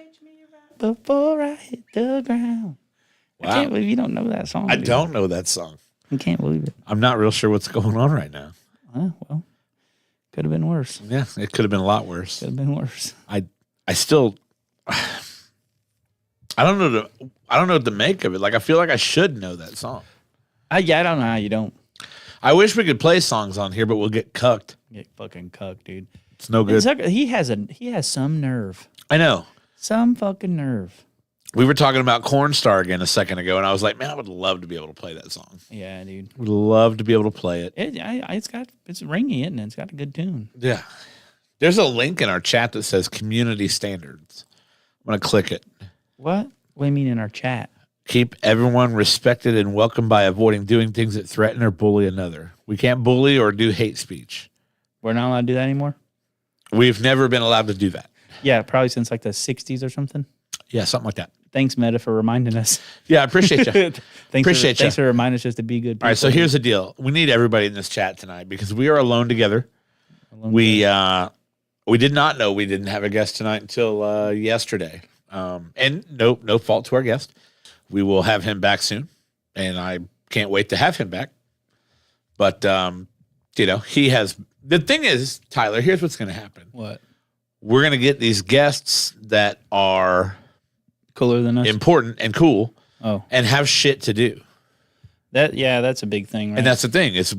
catch me right before I hit the ground. Wow. I can't believe you don't know that song. I don't know that song. I can't believe it. I'm not real sure what's going on right now. Well, could have been worse. Yeah, it could have been a lot worse. Could have been worse. I still, I don't know what to make of it. Like, I feel like I should know that song. I don't know how you don't. I wish we could play songs on here, but we'll get cucked. Get fucking cucked, dude. It's no good. He has some nerve. I know. Some fucking nerve. We were talking about Cornstar again a second ago, and I was like, man, I would love to be able to play that song. Yeah, dude. Would love to be able to play it. It's ringy, isn't it? It's got a good tune. Yeah. There's a link in our chat that says community standards. I'm going to click it. What? What do you mean in our chat? Keep everyone respected and welcome by avoiding doing things that threaten or bully another. We can't bully or do hate speech. We're not allowed to do that anymore? We've never been allowed to do that. Yeah, probably since like the 60s or something. Yeah, something like that. Thanks, Meta, for reminding us. Yeah, I appreciate you. Thanks for reminding us just to be good people. All right, so here's the deal. We need everybody in this chat tonight because we are alone together. We did not know we didn't have a guest tonight until yesterday. And no fault to our guest. We will have him back soon, and I can't wait to have him back. But, he has – the thing is, Tyler, here's what's going to happen. What? We're going to get these guests that are – cooler than us, important and cool, and have shit to do. That's a big thing, right? And that's the thing. It's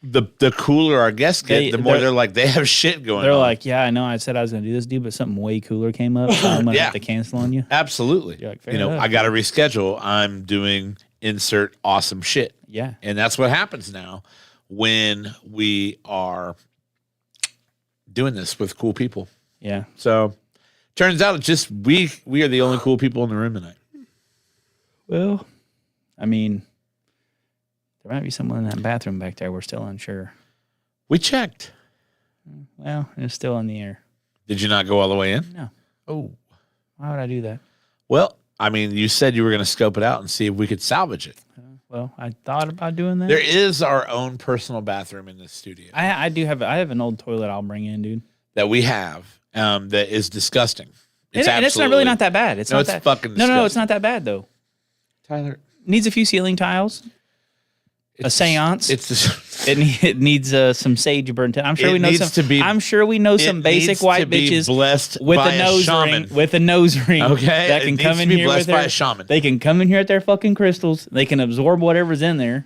the cooler our guests get, the more they're like they have shit going on. They're like, yeah, I know. I said I was going to do this, dude, but something way cooler came up, so I'm going to have to cancel on you. Absolutely. You're like, I got to reschedule. I'm doing insert awesome shit. Yeah, and that's what happens now when we are doing this with cool people. Yeah. So. Turns out it's just we are the only cool people in the room tonight. Well, I mean, there might be someone in that bathroom back there. We're still unsure. We checked. Well, it's still in the air. Did you not go all the way in? No. Oh. Why would I do that? Well, I mean, you said you were going to scope it out and see if we could salvage it. Well, I thought about doing that. There is our own personal bathroom in this studio. I have an old toilet I'll bring in, dude. That we have. That is disgusting. It's not really not that bad. It's fucking disgusting. No, it's not that bad though. Tyler needs a few ceiling tiles, a seance. It needs some sage burnt in. I'm sure we know some basic white bitches blessed with a nose ring. With a nose ring, okay, that can come in here with by a shaman. They can come in here at their fucking crystals. They can absorb whatever's in there.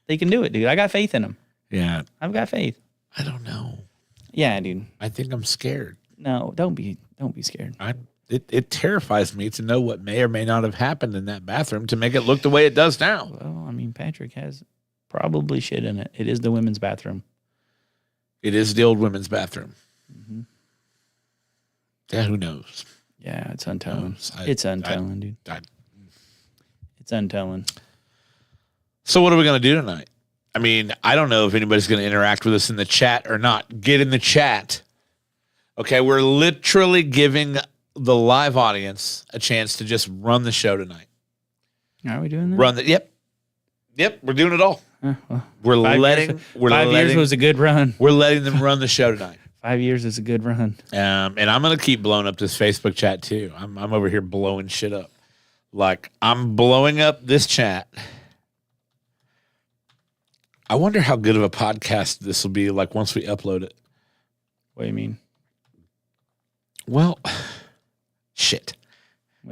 They can do it, dude. I got faith in them. Yeah, I've got faith. I don't know. Yeah, dude. I think I'm scared. No, don't be scared. It terrifies me to know what may or may not have happened in that bathroom to make it look the way it does now. Well, I mean, Patrick has probably shit in it. It is the women's bathroom. It is the old women's bathroom. Mm-hmm. Yeah, who knows? Yeah, it's untelling. It's untelling, dude. It's untelling. So what are we going to do tonight? I mean, I don't know if anybody's going to interact with us in the chat or not. Get in the chat. Okay, we're literally giving the live audience a chance to just run the show tonight. Are we doing that? Yep, we're doing it all. Well, 5 years was a good run. We're letting them run the show tonight. 5 years is a good run. And I'm going to keep blowing up this Facebook chat too. I'm over here blowing shit up. Like, I'm blowing up this chat. I wonder how good of a podcast this will be like once we upload it. What do you mean? Well, shit.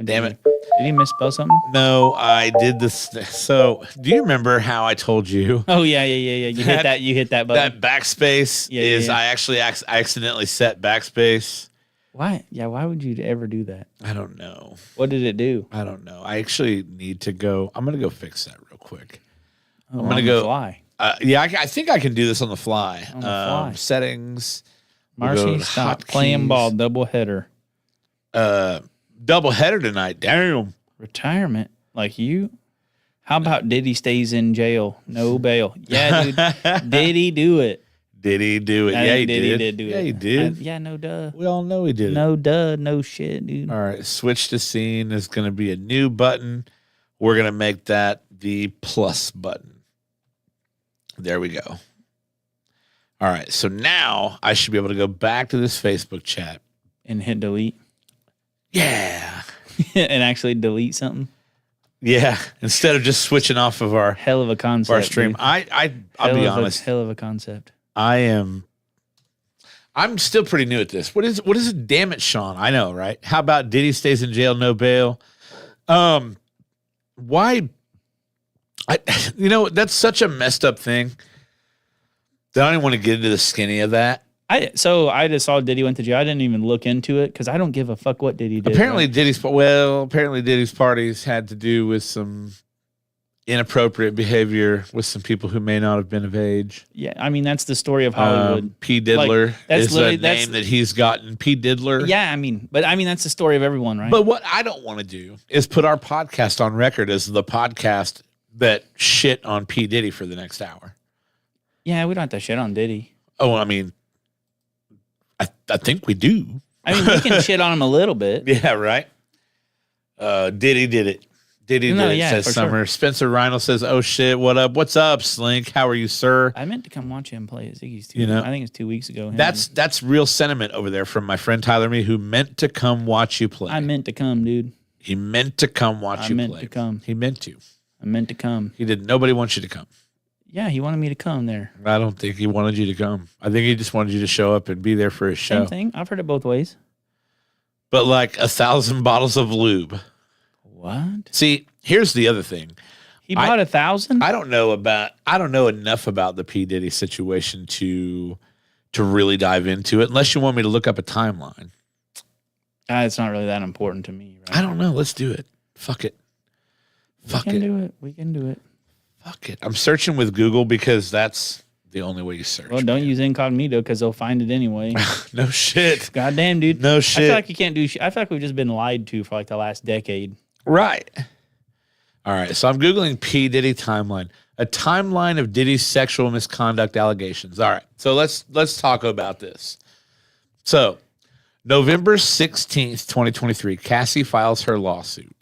Damn it. Did he misspell something? No, I did this. So, do you remember how I told you? Oh, yeah. You hit that button. That backspace I accidentally set backspace. Why? Yeah, why would you ever do that? I don't know. What did it do? I don't know. I actually need to go. I'm going to go fix that real quick. I'm going to go fly. I think I can do this on the fly. Settings. Marcy, stop playing ball. Double header. Double header tonight. Damn. Retirement. Like you? How about Diddy stays in jail? No bail. Yeah, dude. Did he do it? Did he do it? Yeah, he did. He did do it. Yeah, he did. Yeah, no duh. We all know he did. No duh. No shit, dude. All right. Switch to scene is going to be a new button. We're going to make that the plus button. There we go. All right. So now I should be able to go back to this Facebook chat and hit delete. Yeah. And actually delete something. Yeah. Instead of just switching off of our hell of a concept. Our stream. I'll be honest. Hell of a concept. I'm still pretty new at this. What is it? Damn it, Sean. I know, right? How about Diddy stays in jail, no bail? Why? That's such a messed up thing. I don't even want to get into the skinny of that. I just saw Diddy went to jail. I didn't even look into it because I don't give a fuck what Diddy did. Apparently Diddy's parties had to do with some inappropriate behavior with some people who may not have been of age. Yeah, I mean that's the story of Hollywood. P. Diddler is a name that he's gotten. P. Diddler. Yeah, but that's the story of everyone, right? But what I don't want to do is put our podcast on record as the podcast that shit on P. Diddy for the next hour. Yeah, we don't have to shit on Diddy. Oh, I mean, I think we do. I mean, we can shit on him a little bit. Yeah, right. Diddy did it. Diddy did it, says Summer. Sure. Spencer Reinl says, oh, shit, what up? What's up, Slink? How are you, sir? I meant to come watch him play at Ziggy's, too. I think it's 2 weeks ago. That's real sentiment over there from my friend Tyler Me, who meant to come watch you play. I meant to come, dude. He meant to come watch you play. I meant to come. He meant to. I meant to come. He didn't. Nobody wants you to come. Yeah, he wanted me to come there. I don't think he wanted you to come. I think he just wanted you to show up and be there for his show. Same thing. I've heard it both ways. But like 1,000 bottles of lube. What? See, here's the other thing. He bought 1,000? I don't know enough about the P. Diddy situation to really dive into it, unless you want me to look up a timeline. It's not really that important to me. Right? I don't know. Let's do it. Fuck it. We can do it. Fuck it. I'm searching with Google because that's the only way you search. Well, don't use incognito because they'll find it anyway. No shit. Goddamn, dude. No shit. I feel like you can't do shit. I feel like we've just been lied to for like the last decade. Right. All right. So I'm Googling P. Diddy timeline. A timeline of Diddy's sexual misconduct allegations. All right. So let's talk about this. So November 16th, 2023, Cassie files her lawsuit.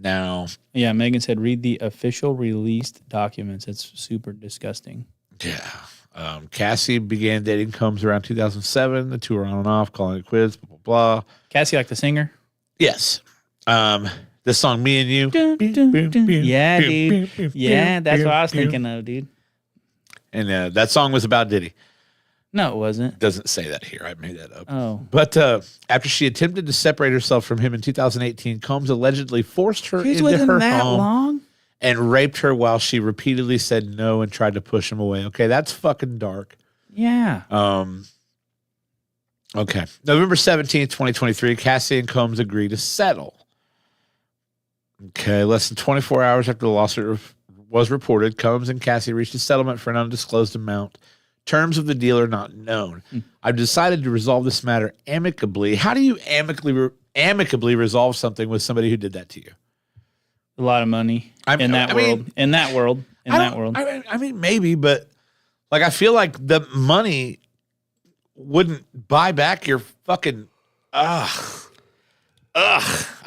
Now, yeah, Megan said, read the official released documents. It's super disgusting. Yeah. Cassie began dating Combs around 2007. The two were on and off, calling it quits, blah, blah, blah. Cassie, like the singer? Yes. The song Me and You. Yeah, dude. Yeah, that's what I was thinking of, dude. And that song was about Diddy. No, it wasn't. It doesn't say that here. I made that up. Oh. But after she attempted to separate herself from him in 2018, Combs allegedly forced her into her home and raped her while she repeatedly said no and tried to push him away. Okay, that's fucking dark. Yeah. Okay. November 17th, 2023, Cassie and Combs agree to settle. Okay, less than 24 hours after the lawsuit was reported, Combs and Cassie reached a settlement for an undisclosed amount. Terms of the deal are not known. I've decided to resolve this matter amicably. How do you amicably resolve something with somebody who did that to you? A lot of money in that world. I mean, maybe, but like I feel like the money wouldn't buy back your fucking. I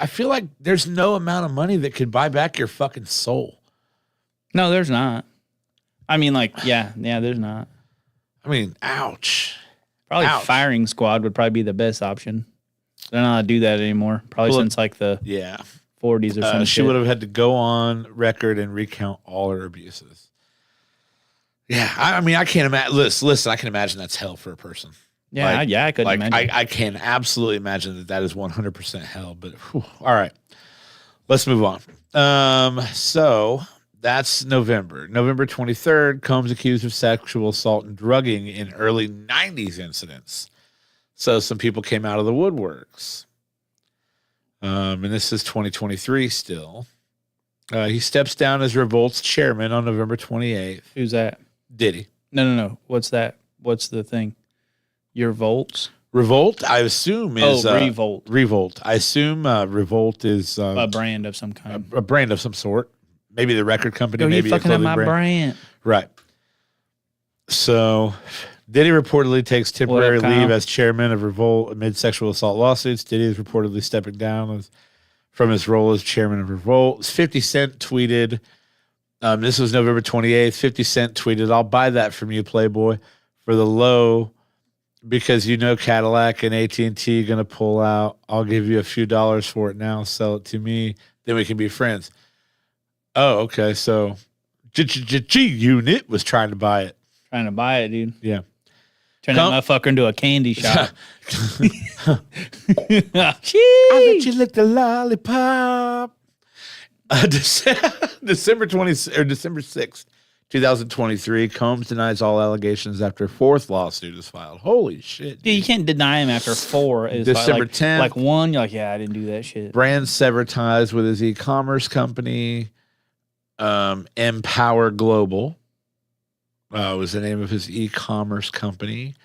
feel like there's no amount of money that could buy back your fucking soul. No, there's not. I mean, like, yeah, there's not. I mean, ouch. Probably firing squad would probably be the best option. They're not allowed to do that anymore. Probably since like the 40s or something. She would have had to go on record and recount all her abuses. Yeah, I mean, I can't imagine. Listen, I can imagine that's hell for a person. Yeah, I couldn't imagine. I can absolutely imagine that is 100% hell. But whew, all right, let's move on. So that's November. November 23rd, Combs accused of sexual assault and drugging in early 90s incidents. So some people came out of the woodworks. And this is 2023 still. He steps down as Revolt's chairman on November 28th. Who's that? Diddy. No. What's that? What's the thing? Your Volts? Revolt, I assume, is... Revolt. Revolt. I assume Revolt is... a brand of some kind. A brand of some sort. Maybe the record company, maybe you fucking a up my brand. Right. So, Diddy reportedly takes temporary leave as chairman of Revolt amid sexual assault lawsuits. Diddy is reportedly stepping down from his role as chairman of Revolt. 50 Cent tweeted, this was November 28th, 50 Cent tweeted, I'll buy that from you, Playboy, for the low because Cadillac and AT&T going to pull out. I'll give you a few dollars for it now. Sell it to me. Then we can be friends. Oh, okay. So G-Unit was trying to buy it. Trying to buy it, dude. Yeah. Turn that motherfucker into a candy shop. I bet you lick the lollipop. December 6th, 2023, Combs denies all allegations after fourth lawsuit is filed. Holy shit. Dude, you can't deny him after four. December 10th. Like one, you're like, yeah, I didn't do that shit. Brand severed ties with his e-commerce company, Empower Global. Was the name of his e-commerce company.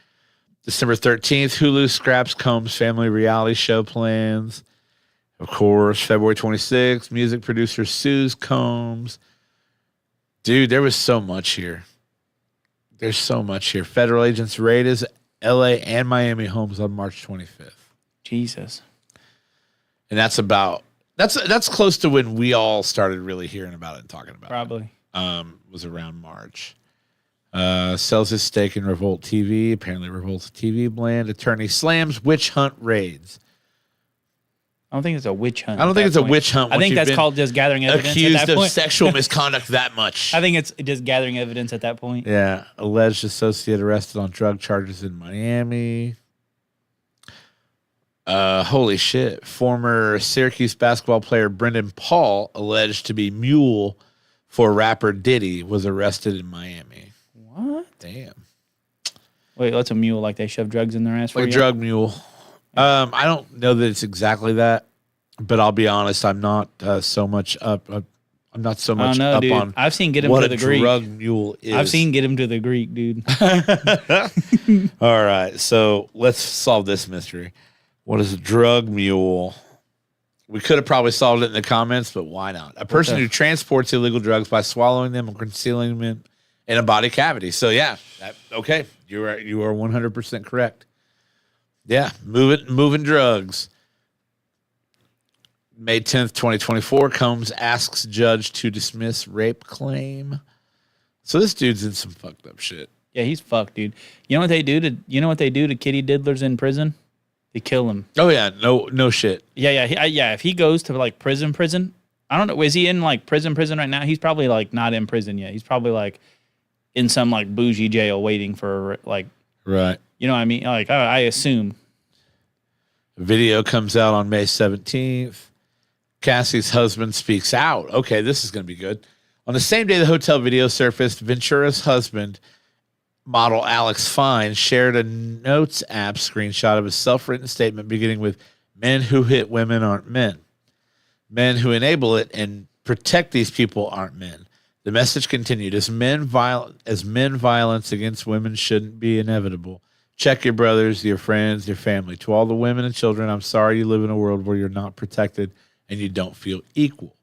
December 13th, Hulu scraps Combs' family reality show plans. Of course, February 26th, music producer sues Combs. Dude, there was so much here. There's so much here. Federal agents raid his LA and Miami homes on March 25th. Jesus. And that's close to when we all started really hearing about it and talking about it. Probably. Was around March. Sells his stake in Revolt TV. Apparently Revolt's TV bland. Attorney slams witch hunt raids. I don't think it's a witch hunt. I don't think it's a witch hunt. I think that's called just gathering evidence. Accused of sexual misconduct that much. I think it's just gathering evidence at that point. Yeah. Alleged associate arrested on drug charges in Miami. Holy shit. Former Syracuse basketball player Brendan Paul, alleged to be mule for rapper Diddy, was arrested in Miami. What? Damn. Wait, what's a mule? Like they shove drugs in their ass? Like a drug mule. I don't know that it's exactly that, but I'll be honest, I'm not so much up. I'm not so much up dude. on. I've seen get him to the Greek. What a drug mule is. I've seen get him to the Greek, dude. All right, so let's solve this mystery. What is a drug mule? We could have probably solved it in the comments, but why not? A person who transports illegal drugs by swallowing them or concealing them in a body cavity. So yeah, okay, you are 100% correct. Yeah, moving drugs. May 10th, 2024, Combs asks judge to dismiss rape claim. So this dude's in some fucked up shit. Yeah, he's fucked, dude. You know what they do to kitty diddlers in prison? They kill him. Oh yeah, no shit. Yeah. If he goes to like prison, I don't know. Is he in like prison right now? He's probably like not in prison yet. He's probably like in some like bougie jail waiting for like. Right. You know what I mean? Like I assume. A video comes out on May 17th. Cassie's husband speaks out. Okay, this is going to be good. On the same day the hotel video surfaced, Ventura's husband, model Alex Fine, shared a notes app screenshot of a self-written statement beginning with, "Men who hit women aren't men. Men who enable it and protect these people aren't men." The message continued, as men violence against women shouldn't be inevitable. Check your brothers, your friends, your family. To all the women and children, I'm sorry you live in a world where you're not protected and you don't feel equal.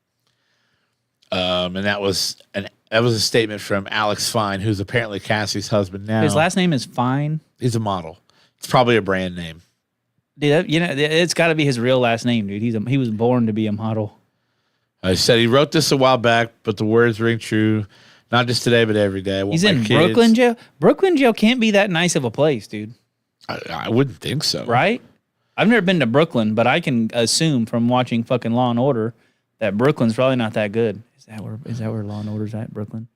And that was a statement from Alex Fine, who's apparently Cassie's husband now. His last name is Fine. He's a model. It's probably a brand name. Dude, it's got to be his real last name, dude. He was born to be a model. I said he wrote this a while back, but the words ring true. Not just today, but every day. He's in Brooklyn jail. Brooklyn jail can't be that nice of a place, dude. I wouldn't think so. Right? I've never been to Brooklyn, but I can assume from watching fucking Law and Order that Brooklyn's probably not that good. Is that where Law and Order's at? Brooklyn?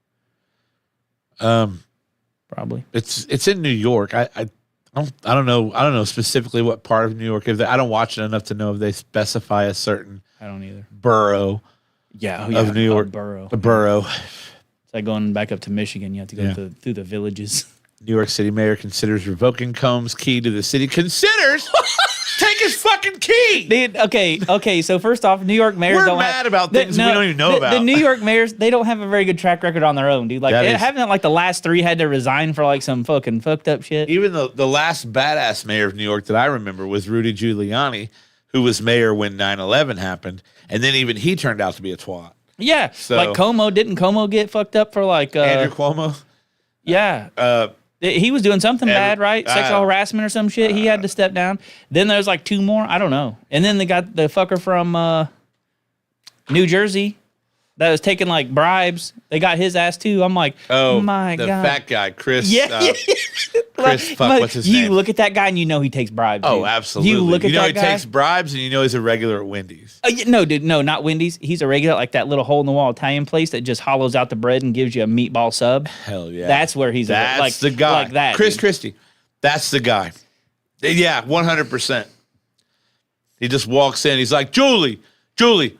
Probably. It's in New York. I don't know specifically what part of New York. I don't watch it enough to know if they specify a certain. I don't either. Borough. Of New York. Borough. A borough. It's like going back up to Michigan. You have to go through the villages. New York City mayor considers revoking Combs' key to the city. Considers? Take his fucking key! Dude, okay. So first off, New York mayors We're mad about things we don't even know about. The New York mayors, they don't have a very good track record on their own, dude. Like, haven't like the last three had to resign for like some fucking fucked up shit? Even the last badass mayor of New York that I remember was Rudy Giuliani, who was mayor when 9/11 happened. And then even he turned out to be a twat. Yeah, like Cuomo. Didn't Cuomo get fucked up for like... Andrew Cuomo? Yeah. He was doing something bad, right? Sexual harassment or some shit. He had to step down. Then there's like two more. I don't know. And then they got the fucker from New Jersey. that was taking like bribes. They got his ass too. I'm like, oh my God. The fat guy, Chris. Yeah. Chris, what's his name? You look at that guy and you know he takes bribes. Oh, dude. absolutely. You look at that he guy. takes bribes and you know he's a regular at Wendy's. No, dude, no, not Wendy's. He's a regular, like that little hole in the wall Italian place that just hollows out the bread and gives you a meatball sub. Hell yeah. That's where he's That's like the guy. Like that. Chris dude. Christie. That's the guy. Yeah, 100%. He just walks in. He's like, Julie,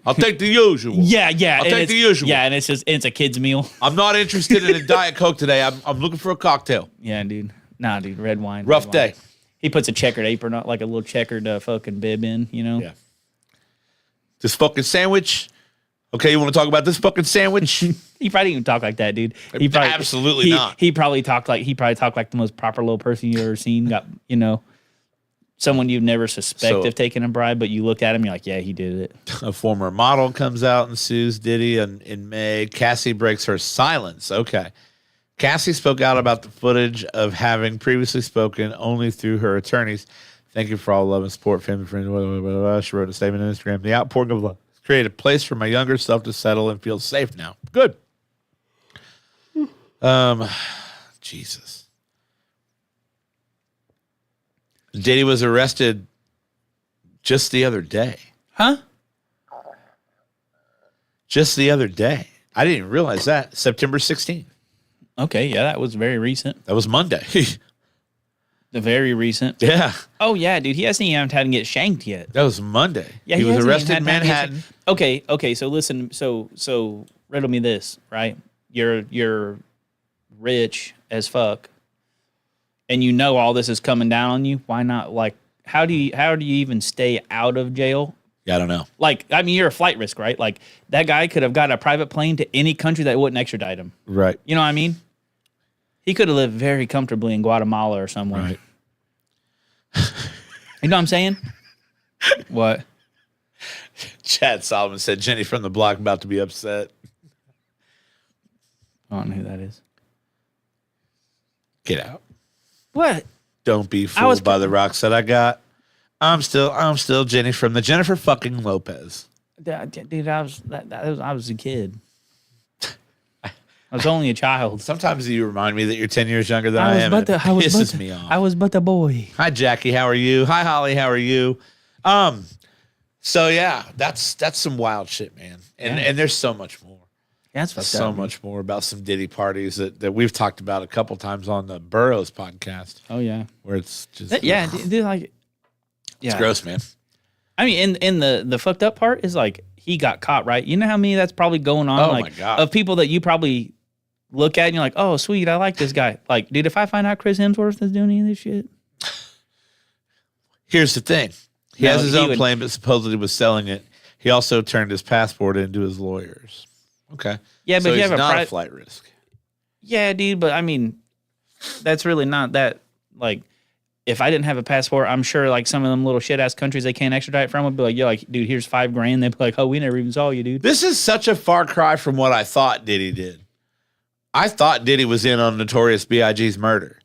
I'll take the usual. Yeah. I'll take the usual. Yeah, and it's a kid's meal. I'm not interested in a Diet Coke today. I'm looking for a cocktail. Yeah, dude. Nah, dude, red wine. Rough day. He puts a checkered apron on, like a little checkered fucking bib in, you know? Yeah. This fucking sandwich. Okay, you want to talk about this fucking sandwich? He probably didn't even talk like that, dude. He probably, Absolutely not. He probably talked like the most proper little person you've ever seen. Got, you know, someone you'd never suspect of taking a bribe, but you look at him, you're like, yeah, he did it. A former model comes out and sues Diddy in May. Cassie breaks her silence. Okay. Cassie spoke out about the footage of having previously spoken only through her attorneys. Thank you for all love and support, family, friends. Blah, blah, blah, blah. She wrote in a statement on Instagram. The outpouring of love has created a place for my younger self to settle and feel safe now. Good. Jesus. Diddy was arrested just the other day. Huh? Just the other day. I didn't even realize that. September 16th. Okay, yeah, that was very recent. That was Monday. The very recent. Yeah. Oh, yeah, dude. He hasn't even had to get shanked yet. That was Monday. Yeah, he was arrested in Manhattan. Okay, so listen, so riddle me this, right? You're rich as fuck, and you know all this is coming down on you. Why not? Like, how do you even stay out of jail? Yeah, I don't know. Like, I mean, you're a flight risk, right? Like, that guy could have got a private plane to any country that wouldn't extradite him. Right. You know what I mean? He could have lived very comfortably in Guatemala or somewhere. Right. You know what I'm saying? What? Chad Solomon said Jenny from the block about to be upset. I don't know who that is. Get out. What? Don't be fooled by the rocks that I got. I'm still Jenny from the Jennifer fucking Lopez. Dude, I was a kid. I was only a child. Sometimes you remind me that you're 10 years younger than I am. It pisses me off. I was but a boy. Hi, Jackie. How are you? Hi, Holly. How are you? So yeah, that's some wild shit, man. And there's so much more. Yeah, that's fucked so much more about some Diddy parties that we've talked about a couple times on the Burroughs podcast. Oh yeah, where it's just dude, like, yeah, it's gross, man. I mean, in the fucked up part is like he got caught, right? You know how many that's probably going on, like, my God, of people that you probably look at and you're like, oh sweet, I like this guy. Like, dude, if I find out Chris Hemsworth is doing any of this shit, here's the thing: he has his own plane, but supposedly was selling it. He also turned his passport into his lawyers. Okay. Yeah, but so you have a flight risk. Yeah, dude, but I mean, that's really not that. Like, if I didn't have a passport, I'm sure like some of them little shit ass countries they can't extradite from would be like, yeah, like, dude, here's $5,000. They'd be like, oh, we never even saw you, dude. This is such a far cry from what I thought Diddy did. I thought Diddy was in on Notorious B.I.G.'s murder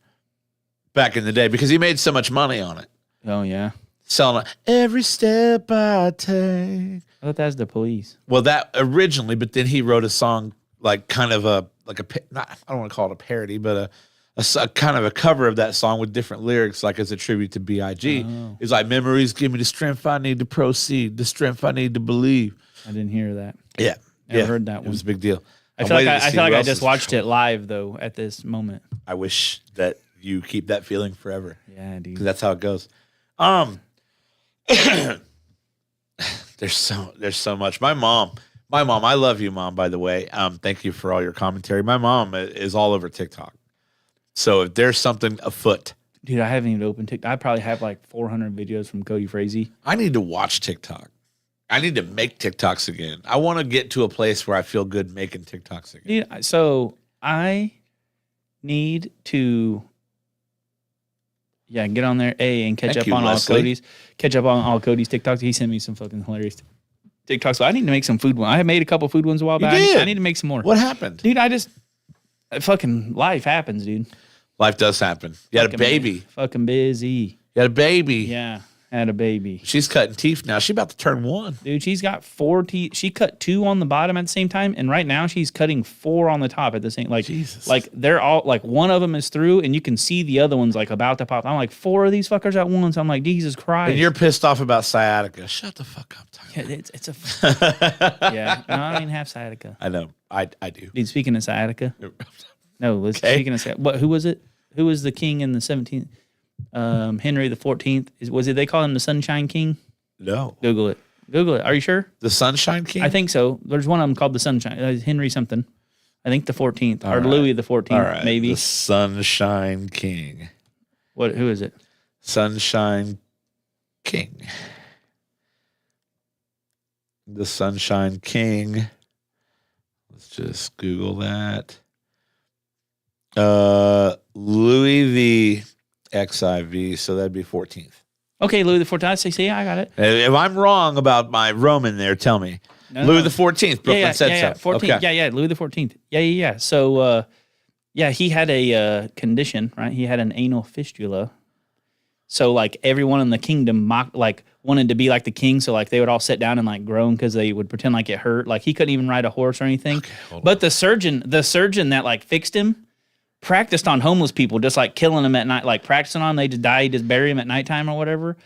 back in the day because he made so much money on it. Oh yeah, selling every step I take. I thought that was The Police. Well, that originally, but then he wrote a song like kind of I don't want to call it a parody, but a kind of a cover of that song with different lyrics, like as a tribute to B.I.G. Oh. It's like, memories give me the strength I need to proceed, the strength I need to believe. I didn't hear that. Yeah. Never heard that one. It was a big deal. I feel like I just watched it live, though, at this moment. I wish that you keep that feeling forever. Yeah, dude. Because that's how it goes. There's so much. My mom, I love you, Mom, by the way. Thank you for all your commentary. My mom is all over TikTok. So if there's something afoot. Dude, I haven't even opened TikTok. I probably have like 400 videos from Cody Frazee. I need to watch TikTok. I need to make TikToks again. I want to get to a place where I feel good making TikToks again. Dude, so I need to get on there, and catch up on all Cody's TikToks. He sent me some fucking hilarious TikToks. So I need to make some food ones. I made a couple food ones a while back. I need to make some more. What happened? Dude, fucking life happens, dude. Life does happen. You had a baby. Fucking busy. You had a baby. Yeah. had a baby. She's cutting teeth now. She's about to turn 1. Dude, she's got 4 teeth. She cut 2 on the bottom at the same time, and right now she's cutting 4 on the top at the same. Like, Jesus. like they're all like one of them is through, and you can see the other one's like about to pop. I'm like 4 of these fuckers at once. I'm like, Jesus Christ. And you're pissed off about sciatica. Shut the fuck up, Tyler. Yeah, it's a. Yeah, no, I don't even have sciatica. I know. I do. Dude, speaking of sciatica, no. Okay. Speaking of sciatica, who was it? Who was the king in the 17th? Henry the 14th. Was it? They call him the Sunshine King. No. Google it. Google it. Are you sure? The Sunshine King? I think so. There's one of them called the Sunshine. Henry something. I think the 14th or right. Louis the 14th. All right. Maybe. The Sunshine King. What? Who is it? Sunshine King. The Sunshine King. Let's just Google that. Louis the XIV, so that'd be 14th. Okay, Louis the 14th. See, I got it. If I'm wrong about my Roman there, tell me. No, Louis no. the 14th. Brooklyn said yeah, so. 14th. Okay. Yeah, Louis the 14th. Yeah. So, yeah, he had a condition, right? He had an anal fistula. So, like, everyone in the kingdom wanted to be like the king. So, like, they would all sit down and like groan because they would pretend like it hurt. Like, he couldn't even ride a horse or anything. Okay, but the surgeon that like fixed him practiced on homeless people, just like killing them at night, like practicing on them. They just die, just bury him at nighttime or whatever.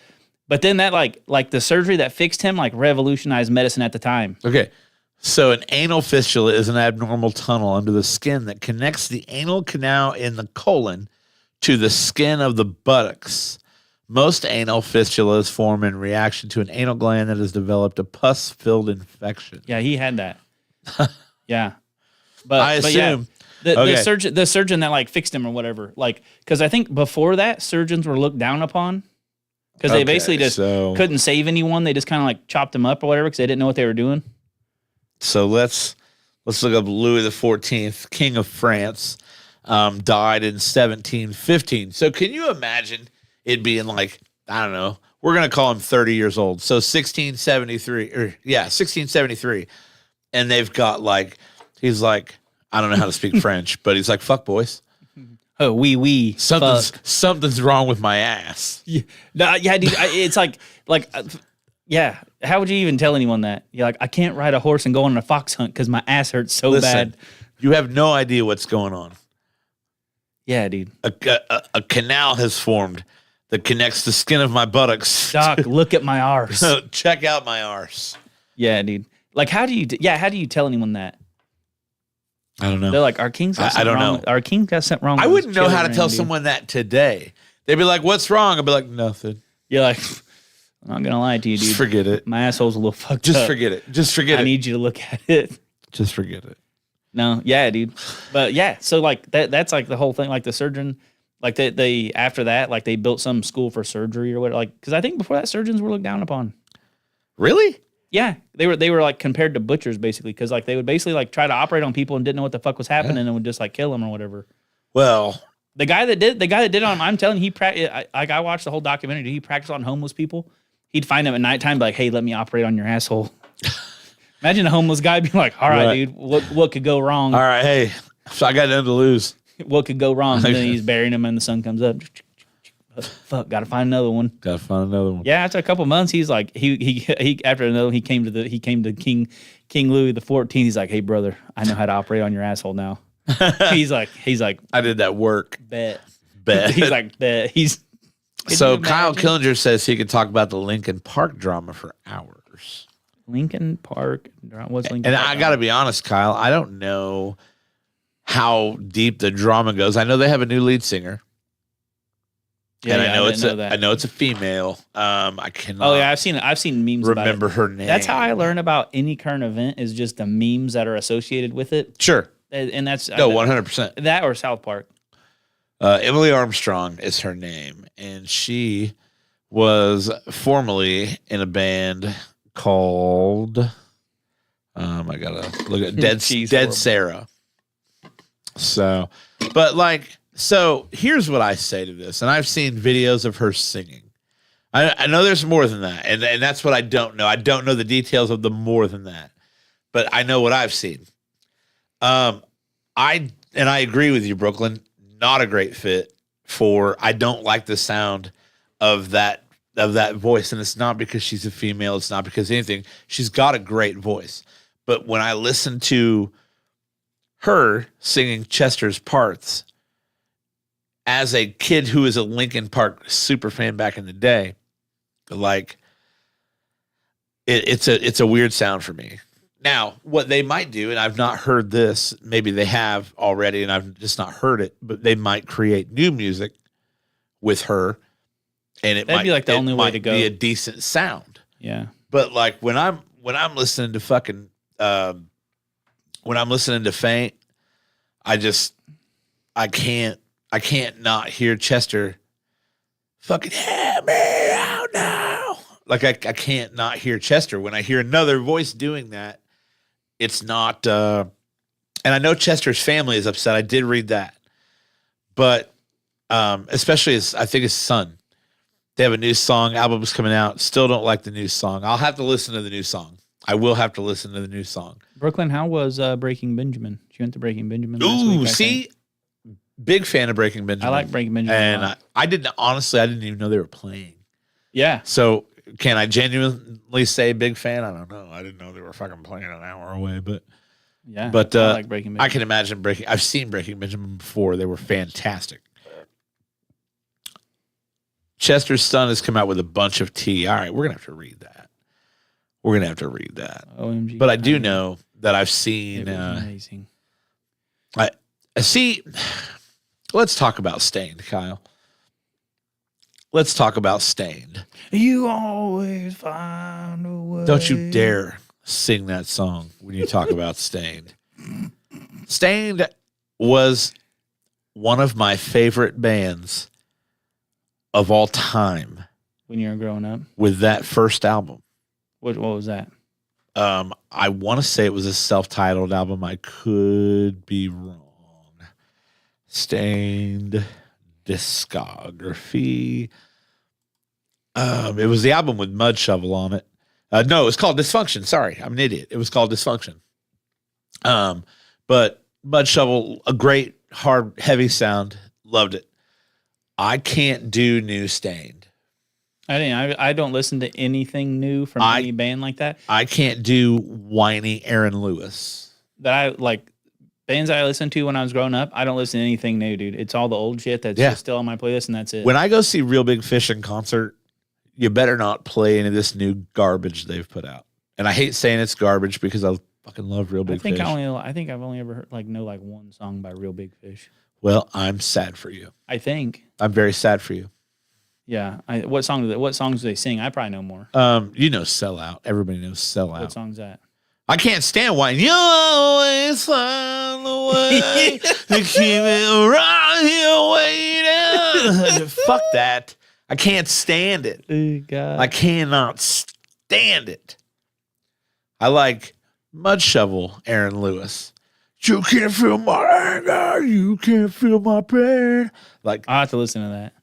But then that like the surgery that fixed him like revolutionized medicine at the time. Okay. So an anal fistula is an abnormal tunnel under the skin that connects the anal canal in the colon to the skin of the buttocks. Most anal fistulas form in reaction to an anal gland that has developed a pus-filled infection. Yeah, he had that. Yeah. But I assume. But Okay. the surgeon that like fixed him or whatever, like, because I think before that surgeons were looked down upon because they basically just couldn't save anyone. They just kind of like chopped them up or whatever because they didn't know what they were doing. So let's look up Louis the 14th, King of France, died in 1715. So can you imagine it being like, I don't know, we're going to call him 30 years old. So 1673. And they've got like, he's like, I don't know how to speak French, but he's like, fuck boys. Oh, wee. Something's wrong with my ass. Yeah, no, yeah, dude. It's like, yeah. How would you even tell anyone that? You're like, I can't ride a horse and go on a fox hunt because my ass hurts so Listen, bad. you have no idea what's going on. Yeah, dude. A canal has formed that connects the skin of my buttocks. Doc, look at my arse. Check out my arse. Yeah, dude. Like, how do you tell anyone that? I don't know. They're like, our king's got something wrong. Our king got something wrong. I with wouldn't his know how to children, tell dude. someone that today. They'd be like, "What's wrong?" I'd be like, "Nothing." You're like, I'm not gonna lie to you, dude. Just forget it. My asshole's a little fucked Just up. forget it. Just forget I it. need you to look at it. Just forget it. No, yeah, dude. But yeah, so like that's like the whole thing. Like the surgeon, like they after that, like they built some school for surgery or whatever. Like, because I think before that, surgeons were looked down upon. Really? Yeah, they were like compared to butchers basically, because like they would basically like try to operate on people and didn't know what the fuck was happening and would just like kill them or whatever. Well, The guy that did it on, I'm telling you, I watched the whole documentary. He practiced on homeless people. He'd find them at nighttime, be like, "Hey, let me operate on your asshole." Imagine a homeless guy being like, "All right, dude, what could go wrong? all right. Hey, so I got nothing to lose. What could go wrong?" And then he's burying him, and the sun comes up. Fuck, gotta find another one. Gotta find another one. Yeah, after a couple months, he's like, he after another, he came to King Louis the 14th. He's like, "Hey, brother, I know how to operate on your asshole now." he's like, I did that work. bet. Bet. He's like, bet. So Kyle Killinger says he could talk about the Lincoln Park drama for hours. Lincoln Park. What's Lincoln And Park? I got to be honest, Kyle, I don't know how deep the drama goes. I know they have a new lead singer. Yeah, and yeah, I know didn't it's know that. I know it's a female. I cannot Oh yeah, I've seen memes. remember about it. her name. That's how I learn about any current event is just the memes that are associated with it, Sure. and that's No, 100%. that or South Park. Emily Armstrong is her name, and she was formerly in a band called I gotta look at Dead She's Dead horrible. Sarah. So here's what I say to this, and I've seen videos of her singing. I know there's more than that, and that's what I don't know. I don't know the details of the more than that, but I know what I've seen. I agree with you, Brooklyn. Not a great fit for. I don't like the sound of that of that voice, and it's not because she's a female. It's not because anything. She's got a great voice, but when I listen to her singing Chester's parts as a kid who is a Linkin Park super fan back in the day, like it's a weird sound for me. Now, what they might do, and I've not heard this, maybe they have already, and I've just not heard it, but they might create new music with her, and That'd be like the only way to go. Be a decent sound. Yeah. But like when I'm listening to fucking when I'm listening to Faint, I can't not hear Chester fucking help me out now. Like I can't not hear Chester. When I hear another voice doing that, it's not and I know Chester's family is upset. I did read that. But especially I think his son. They have a new song, album's coming out. Still don't like the new song. I'll have to listen to the new song. I will have to listen to the new song. Brooklyn, how was Breaking Benjamin? She went to Breaking Benjamin last Ooh, week, see? Big fan of Breaking Benjamin. I like Breaking Benjamin. And I didn't, honestly, I didn't even know they were playing. Yeah. So can I genuinely say big fan? I don't know. I didn't know they were fucking playing an hour away, but yeah. But I like Breaking Benjamin. I can imagine I've seen Breaking Benjamin before. They were fantastic. Chester's son has come out with a bunch of tea. All right, we're gonna have to read that. OMG. But I do know that I've seen. Amazing. I see. Let's talk about Stained, Kyle. Let's talk about Stained. You always find a way. Don't you dare sing that song when you talk about Stained. Stained was one of my favorite bands of all time When you were growing up. with that first album. What was that? I want to say it was a self-titled album. I could be wrong. Stained discography. It was the album with Mud Shovel on it. No, it was called Dysfunction. Sorry, I'm an idiot. It was called Dysfunction. But Mud Shovel, a great, hard, heavy sound. Loved it. I can't do new Stained. I don't listen to anything new from any band like that. I can't do whiny Aaron Lewis. That I like bands that I listened to when I was growing up. I don't listen to anything new, dude. It's all the old shit that's just still on my playlist, and that's it. When I go see Real Big Fish in concert, you better not play any of this new garbage they've put out. And I hate saying it's garbage because I fucking love Real Big Fish. I think I've only ever heard like one song by Real Big Fish. Well, I'm sad for you. I think. I'm very sad for you. Yeah. What songs do they sing? I probably know more. You know Sell Out. Everybody knows Sell Out. What song's that? I can't stand wine. You always find the way to keep it right here waiting. Fuck that. I can't stand it. Oh, God. I cannot stand it. I like Mud Shovel, Aaron Lewis. You can't feel my anger. You can't feel my pain. Like I'll have to listen to that.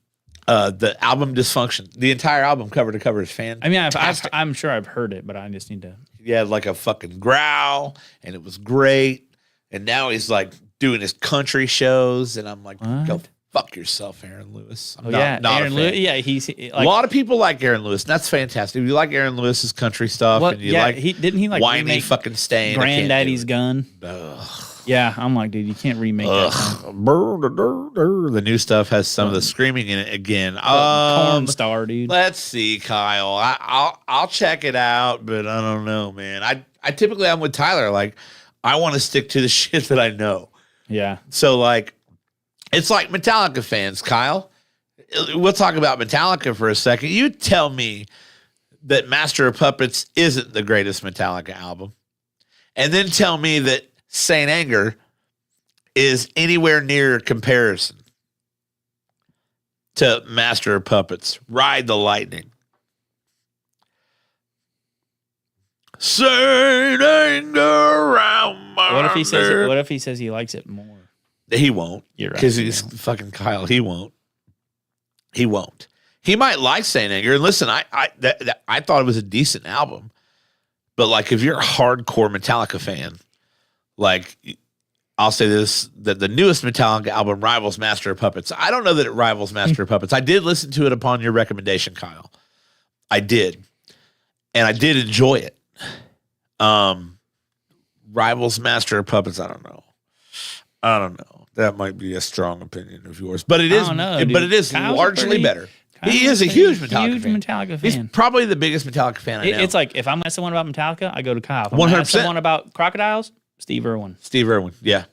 The album Dysfunction. The entire album cover to cover is fantastic. I mean, I'm sure I've heard it, but I just need to. He had like a fucking growl, and it was great. And now he's like doing his country shows, and I'm like, What? go fuck yourself, Aaron Lewis. I'm Aaron a fan. Lewis. Yeah, he's like, A lot of people like Aaron Lewis, and that's fantastic. If you like Aaron Lewis's country stuff, and you like didn't he like whiny remake fucking Stained, Granddaddy's Gun? Ugh. Yeah, I'm like, dude, you can't remake that. Song. The new stuff has some of the screaming in it again. Corn Star, dude. Let's see, Kyle. I'll check it out, but I don't know, man. I typically I'm with Tyler. Like, I want to stick to the shit that I know. Yeah. So like, it's like Metallica fans, Kyle. We'll talk about Metallica for a second. You tell me that Master of Puppets isn't the greatest Metallica album, and then tell me that Saint Anger is anywhere near comparison to Master of Puppets. Ride the Lightning. Saint Anger around my What if he says? neck. What if he says he likes it more? He won't. You're right. Because he's fucking Kyle. He won't. He won't. He might like Saint Anger. And listen, I thought it was a decent album. But like, if you're a hardcore Metallica fan, like, I'll say this, that the newest Metallica album rivals Master of Puppets. I don't know that it rivals Master of Puppets. I did listen to it upon your recommendation, Kyle. I did. And I did enjoy it. Rivals, Master of Puppets, I don't know. That might be a strong opinion of yours. But it is, but it is Kyle's largely better. He is a huge Metallica fan. He's probably the biggest Metallica fan I know. It's like, if I'm asking someone about Metallica, I go to Kyle. If I'm asking someone about Crocodiles, Steve Irwin. Yeah.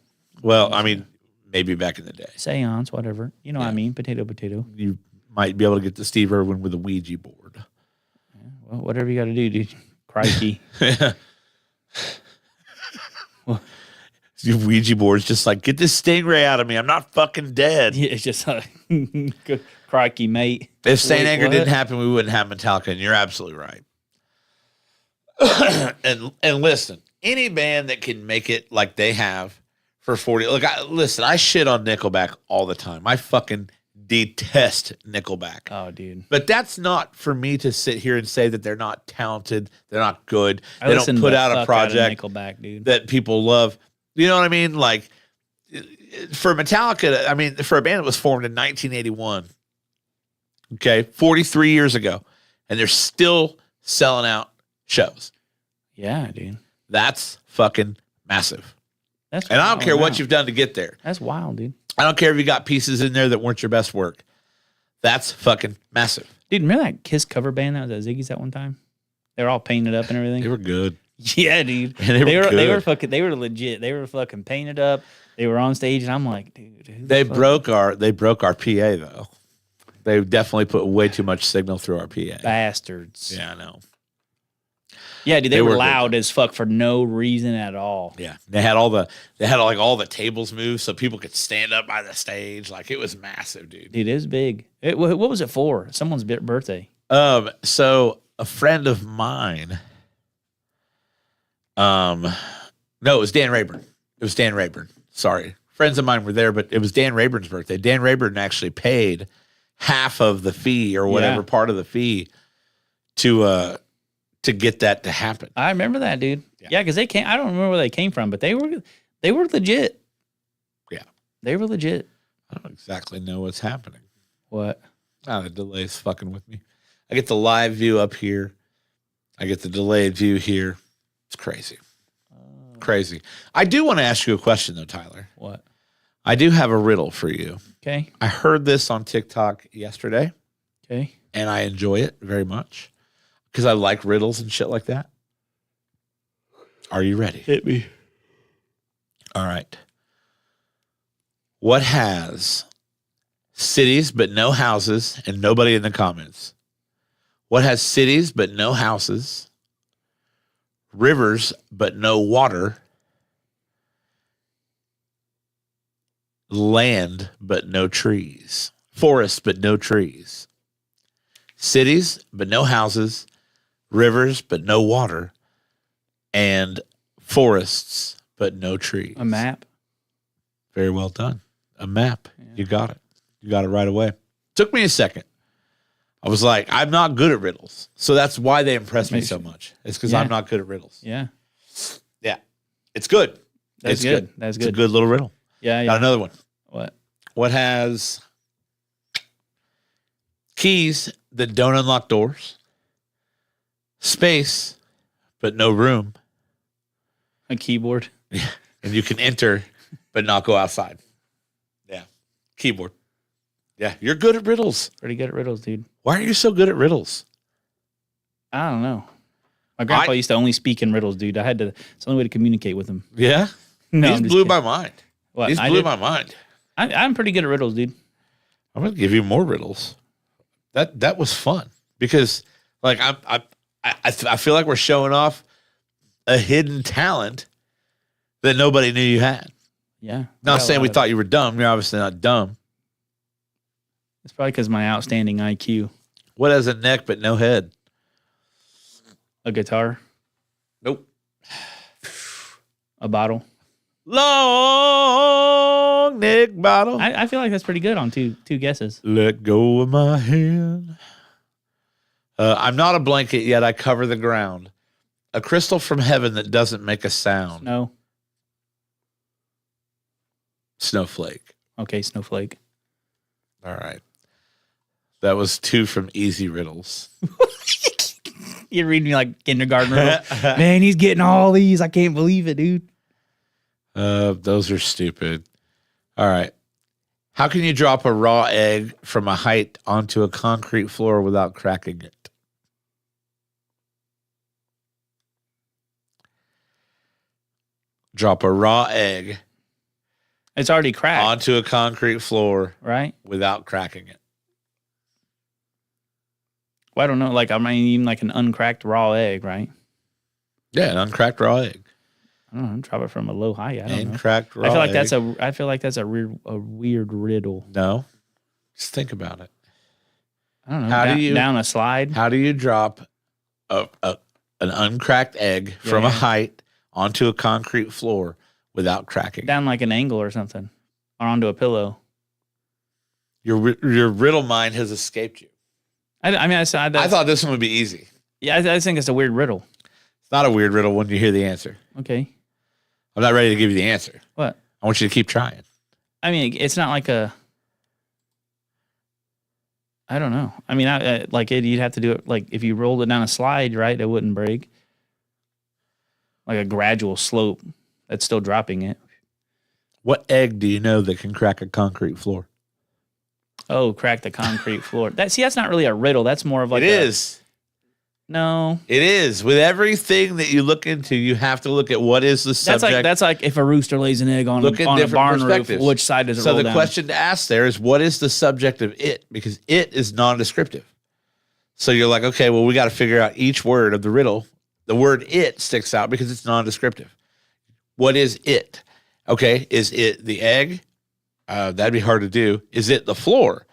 Well, I mean, maybe back in the day. Seance, whatever. You know what I mean? Potato. You might be able to get to Steve Irwin with a Ouija board. Yeah, well, whatever you got to do, dude. Crikey. Your Ouija board's just like, get this stingray out of me. I'm not fucking dead. Yeah, it's just like, crikey, mate. If Saint Anger didn't happen, we wouldn't have Metallica, and you're absolutely right. and listen, any band that can make it like they have for 40. Look, I shit on Nickelback all the time. I fucking detest Nickelback. Oh, dude. But that's not for me to sit here and say that they're not talented, they're not good, they don't put out a project Nickelback, dude, that people love. You know what I mean? Like, for Metallica, I mean, for a band that was formed in 1981, okay, 43 years ago, and they're still selling out shows. Yeah, dude. That's fucking massive. And I don't care what you've done to get there. That's wild, dude. I don't care if you got pieces in there that weren't your best work. That's fucking massive. Dude, remember that Kiss cover band that was at Ziggy's at one time? They were all painted up and everything. They were good. Yeah, dude. Man, they were legit. They were fucking painted up. They were on stage, and I'm like, dude. They broke our PA though. They definitely put way too much signal through our PA. Bastards. Yeah, I know. Yeah, dude, they were loud as fuck for no reason at all. Yeah, they had all the tables moved so people could stand up by the stage. Like, it was massive, dude. Dude, it was big. What was it for? Someone's birthday. So a friend of mine. No, it was Dan Rayburn. Sorry, friends of mine were there, but it was Dan Rayburn's birthday. Dan Rayburn actually paid half of the fee or whatever part of the fee to get that to happen. I remember that, dude. Yeah, because they came. I don't remember where they came from, but they were legit. Yeah, they were legit. I don't exactly know what's happening. What? The delay's fucking with me. I get the live view up here. I get the delayed view here. It's crazy. Crazy. I do want to ask you a question, though, Tyler. What? I do have a riddle for you. Okay. I heard this on TikTok yesterday. Okay. And I enjoy it very much because I like riddles and shit like that. Are you ready? Hit me. All right. What has cities but no houses and nobody in the comments? What has cities but no houses, rivers but no water, land but no trees, forests but no trees, cities but no houses, rivers but no water, and forests but no trees? A map. Very well done. A map. Yeah. You got it. You got it right away. Took me a second. I was like, I'm not good at riddles. So that's why they impress me so much. It's because I'm not good at riddles. Yeah. Yeah. It's good. That's good. That's good. It's a good little riddle. Yeah. Got another one. What? What has keys that don't unlock doors, space, but no room? A keyboard. Yeah. And you can enter, but not go outside. Yeah. Keyboard. Yeah. You're good at riddles. Pretty good at riddles, dude. Why are you so good at riddles? I don't know. My grandpa used to only speak in riddles, dude. It's the only way to communicate with him. Yeah? No, These blew my mind. What? These blew my mind. I'm pretty good at riddles, dude. I'm going to give you more riddles. That was fun because, like, I feel like we're showing off a hidden talent that nobody knew you had. Yeah. Not saying we thought you were dumb. You're obviously not dumb. It's probably because of my outstanding IQ. What has a neck but no head? A guitar. Nope. A bottle. Long neck bottle. I feel like that's pretty good on two guesses. Let go of my hand. I'm not a blanket yet. I cover the ground. A crystal from heaven that doesn't make a sound. No. Snowflake. Okay, snowflake. All right. That was 2 from Easy Riddles. You're reading me like kindergarten riddles. Man, he's getting all these. I can't believe it, dude. Those are stupid. All right. How can you drop a raw egg from a height onto a concrete floor without cracking it? Drop a raw egg It's already cracked, onto a concrete floor right? without cracking it. Well, I don't know. Like, I mean, even like an uncracked raw egg, right? Yeah, an uncracked raw egg. I don't know. Drop it from a low height. I don't know. Uncracked raw I feel like egg. that's a weird riddle. No. Just think about it. I don't know. How do you- down a slide? How do you drop an uncracked egg from a Yeah. height onto a concrete floor without cracking it? Down like an angle or something, or onto a pillow. Your riddle mind has escaped you. I thought this one would be easy. Yeah, I think it's a weird riddle. It's not a weird riddle when you hear the answer. Okay. I'm not ready to give you the answer. What? I want you to keep trying. I mean, it's not like a. I don't know. I mean, you'd have to do it like if you rolled it down a slide, right? It wouldn't break. Like a gradual slope that's still dropping it. What egg do you know that can crack a concrete floor? Oh, crack the concrete floor. That's not really a riddle. That's more of like It is. No. It is. With everything that you look into, you have to look at what is the subject. That's like if a rooster lays an egg on Look at a different barn roof, perspectives. which side does it So roll the down? question to ask there is, what is the subject of it? Because it is non-descriptive. So you're like, okay, well, we got to figure out each word of the riddle. The word it sticks out because it's non-descriptive. What is it? Okay, is it the egg? That'd be hard to do. Is it the floor?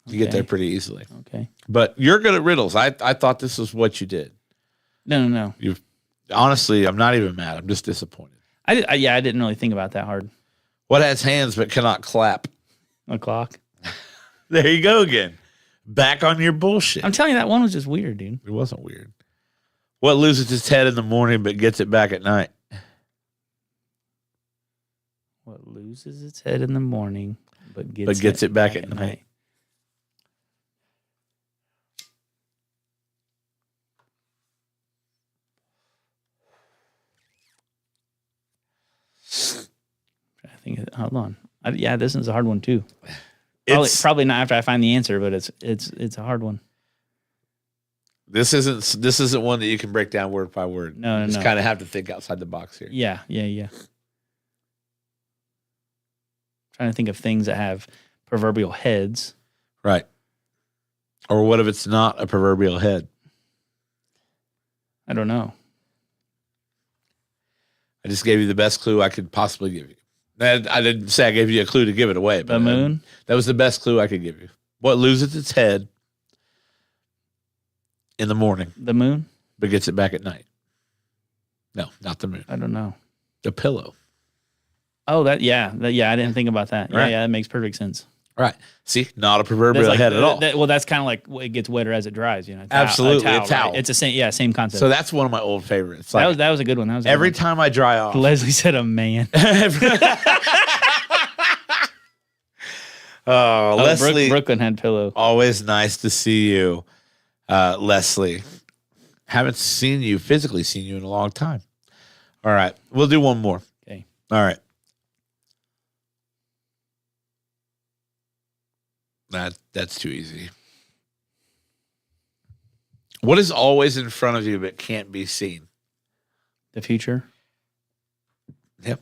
You get Okay. there pretty easily. Okay. But you're good at riddles. I thought this was what you did. No. Honestly, I'm not even mad. I'm just disappointed. I didn't really think about that hard. What has hands but cannot clap? A clock. There you go again. Back on your bullshit. I'm telling you, that one was just weird, dude. It wasn't weird. What loses its head in the morning but gets it back at night? What loses its head in the morning, but gets it back at night. I think. Hold on. This is a hard one too. It's Probably not after I find the answer, but it's a hard one. this isn't one that you can break down word by word. No, You just no. kind of have to think outside the box here. Yeah. Trying to think of things that have proverbial heads. Right. Or what if it's not a proverbial head? I don't know. I just gave you the best clue I could possibly give you. I didn't say I gave you a clue to give it away, but The moon? that was the best clue I could give you. What loses its head in the morning, The moon? but gets it back at night? No, not the moon. I don't know. The pillow. Oh, I didn't think about that. Right. Yeah, that makes perfect sense. Right. See, not a proverbial head at all. That's kind of like it gets wetter as it dries, you know. Absolutely, a towel. Right? It's the same concept. So that's one of my old favorites. Like, that was a good one. That was a good every one. time I dry off. Leslie said a man. Leslie, Brooklyn had pillow. always nice to see you, Leslie. Haven't physically seen you in a long time. All right, we'll do one more. Okay. All right. That's too easy. What is always in front of you but can't be seen? The future. Yep.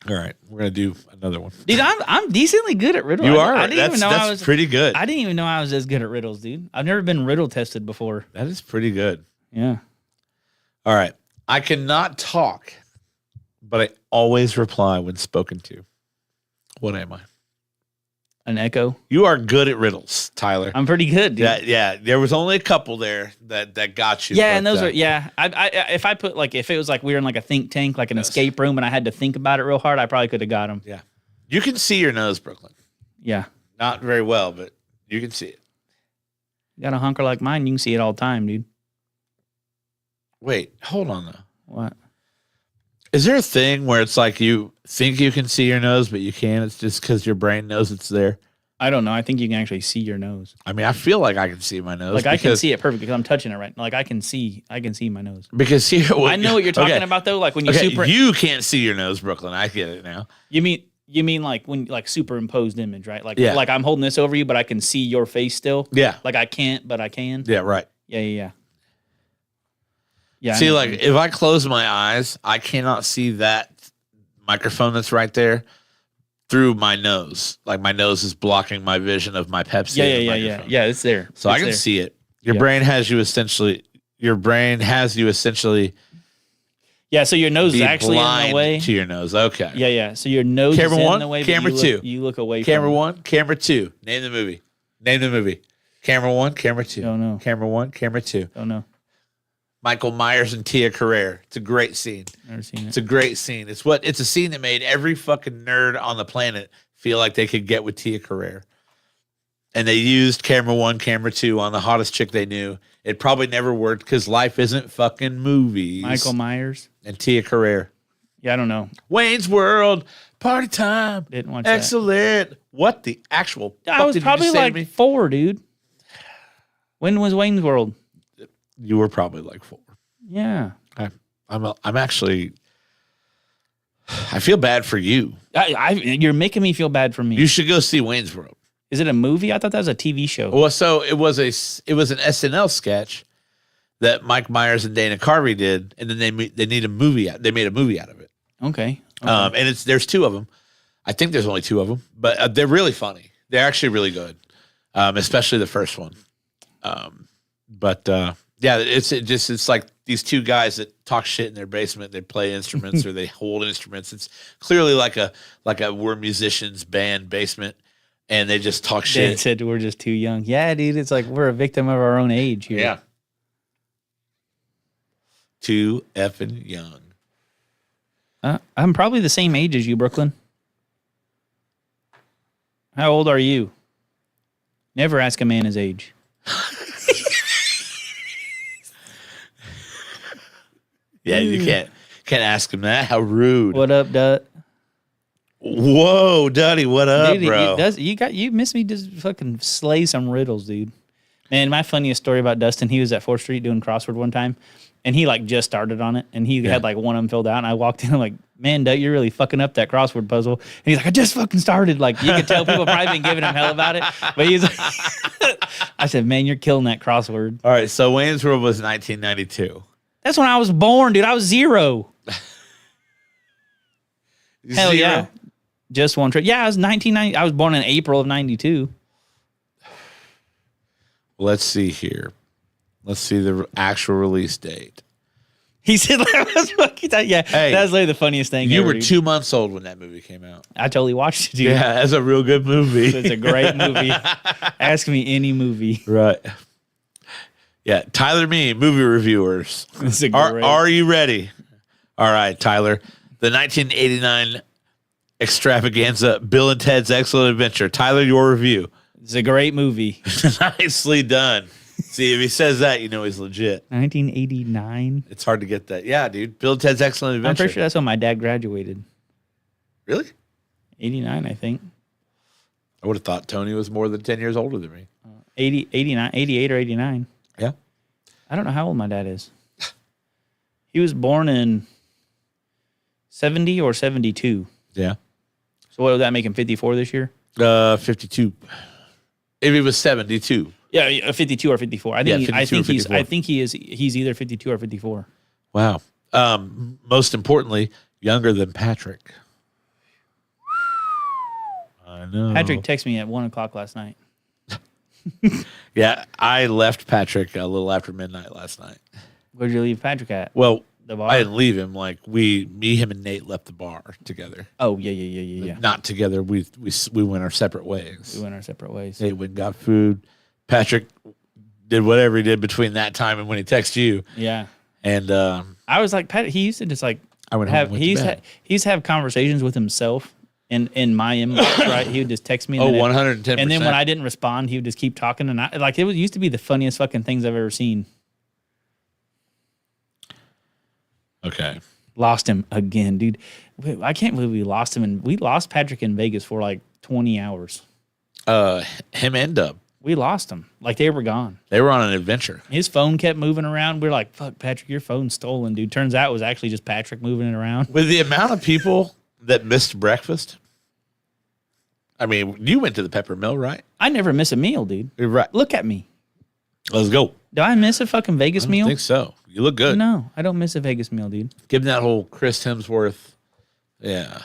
All right, we're gonna do another one. Dude, I'm decently good at riddles. You are. I didn't even know I was pretty good. I didn't even know I was as good at riddles, dude. I've never been riddle tested before. That is pretty good. Yeah. All right. I cannot talk, but I always reply when spoken to. What am I? An echo. You are good at riddles, Tyler. I'm pretty good, dude. Yeah. There was only a couple there that got you. Yeah, but, and those are if it was like we were in like a think tank, like an escape room, and I had to think about it real hard, I probably could have got them. Yeah. You can see your nose, Brooklyn. Yeah. Not very well, but you can see it. You got a hunker like mine, you can see it all the time, dude. Wait, hold on though. What? Is there a thing where it's like you think you can see your nose, but you can't? It's just because your brain knows it's there. I don't know. I think you can actually see your nose. I mean, I feel like I can see my nose. Like I can see it perfectly because I'm touching it right now. Like I can see my nose. Because here, I know what you're talking about though. Like when you you can't see your nose, Brooklyn. I get it now. You mean like when like superimposed image, right? Like Yeah. like I'm holding this over you, but I can see your face still. Yeah. Like I can't, but I can. Yeah, right. Yeah. Yeah. See, like if I close my eyes, I cannot see that microphone that's right there through my nose. Like my nose is blocking my vision of my Pepsi. Yeah. It's there. So I can see it. Your brain has you essentially. Yeah, so your nose is Be actually in the way. to your nose. Okay. Yeah. So your nose Camera is one, in the way. camera but two. You look away. Camera from one, camera two. Name the movie. Camera one, camera two. Don't know. Camera one, camera two. Don't know. Michael Myers and Tia Carrere. It's a great scene. Never seen it. It's a great scene. It's a scene that made every fucking nerd on the planet feel like they could get with Tia Carrere. And they used camera one, camera two on the hottest chick they knew. It probably never worked because life isn't fucking movies. Michael Myers and Tia Carrere. Yeah, I don't know. Wayne's World, party time. Didn't watch Excellent. What the actual that. I fuck was did you probably just say to like me? 4, dude. When was Wayne's World? You were probably like 4. Yeah. I'm actually. I feel bad for you. You're making me feel bad for me. You should go see Wayne's World. Is it a movie? I thought that was a TV show. Well, so it was an SNL sketch that Mike Myers and Dana Carvey did, and then they made a movie out of it. Okay. And there's 2 of them. I think there's only 2 of them, but they're really funny. They're actually really good, especially the first one. Yeah, it's like these 2 guys that talk shit in their basement. They play instruments or they hold instruments. It's clearly like a we're musicians band basement, and they just talk shit. Dan said we're just too young. Yeah, dude. It's like we're a victim of our own age here. Yeah, too effing young. I'm probably the same age as you, Brooklyn. How old are you? Never ask a man his age. Yeah, you can't ask him that. How rude. What up, Dut? Whoa, Duddy, what up, Dude, bro? You missed me just fucking slay some riddles, dude. Man, my funniest story about Dustin, he was at 4th Street doing crossword one time, and he like just started on it, and he had like one of them filled out, and I walked in and like, man, Dut, you're really fucking up that crossword puzzle. And he's like, I just fucking started. Like, you could tell people probably been giving him hell about it, but he's like, I said, man, you're killing that crossword. All right, so Wayne's World was 1992. That's when I was born, dude. I was 0. Hell yeah. Just one trip. Yeah, I was 1990. I was born in April of 92. Let's see here. Let's see the actual release date. He said, that was fucking, yeah, Hey, that was like the funniest thing You ever, were dude. 2 months old when that movie came out. I totally watched it, dude. Yeah, that's a real good movie. It's a great movie. Ask me any movie. Right. Yeah, Tyler Me, movie reviewers. It's a great. Are you ready? All right, Tyler. The 1989 extravaganza, Bill and Ted's Excellent Adventure. Tyler, your review. It's a great movie. Nicely done. See, if he says that, you know he's legit. 1989. It's hard to get that. Yeah, dude. Bill and Ted's Excellent Adventure. I'm pretty sure that's when my dad graduated. Really? 89, I think. I would have thought Tony was more than 10 years older than me. 89, 88 or 89. Yeah. I don't know how old my dad is. He was born in 70 or 72. Yeah. So what would that make him, 54 this year? 52. If he was 72. Yeah, 52 or 54. I think. Yeah, I 52 or think he's. 54. I think he is. He's either 52 or 54. Wow. Most importantly, younger than Patrick. I know. Patrick texted me at 1:00 last night. Yeah, I left Patrick a little after midnight last night. Where'd you leave Patrick at? Well, The bar? I didn't leave him. Like me, him, and Nate left the bar together. Oh yeah. Not together. We went our separate ways. We went our separate ways. Nate went and got food. Patrick did whatever he did between that time and when he texted you. Yeah. And I was like, Pat. He used to just like I went home have. and went to bed. He used to have conversations with himself in my inbox. Right. He would just text me. Oh, and then- 110%. And then when I didn't respond, he would just keep talking. And it used to be the funniest fucking things I've ever seen. Okay. Lost him again, dude. I can't believe we lost him. And we lost Patrick in Vegas for like 20 hours. Him and Dub. We lost him. Like they were gone. They were on an adventure. His phone kept moving around. We're like, fuck, Patrick, your phone's stolen, dude. Turns out it was actually just Patrick moving it around. With the amount of people that missed breakfast, I mean, you went to the Pepper Mill, right? I never miss a meal, dude. You're right. Look at me. Let's go. Do I miss a fucking Vegas I meal? think so. You look good. No, I don't miss a Vegas meal, dude. Give him that whole Chris Hemsworth. Yeah.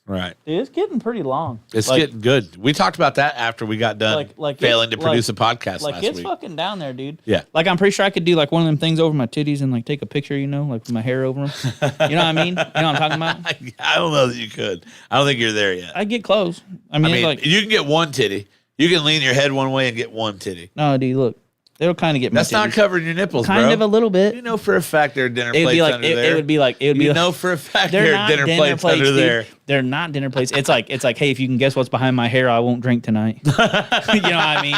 Right. Dude, it's getting pretty long. It's getting good. We talked about that after we got done failing to produce a podcast like last it's week. fucking down there, dude. Yeah. Like I'm pretty sure I could do like one of them things over my titties and like take a picture, you know, like with my hair over them. You know what I mean? You know what I'm talking about? I don't know that you could. I don't think you're there yet. I get close. I mean, like you can get one titty. You can lean your head one way and get one titty. no, dude, look. It'll kind of get my That's not titties. covering your nipples, Kind bro. of a little bit. You know for a fact there are dinner It would plates be like under there. it would be like You know for a fact they're there not are dinner plates under dude. there. They're not dinner plates. It's like hey, if you can guess what's behind my hair, I won't drink tonight. You know what I mean?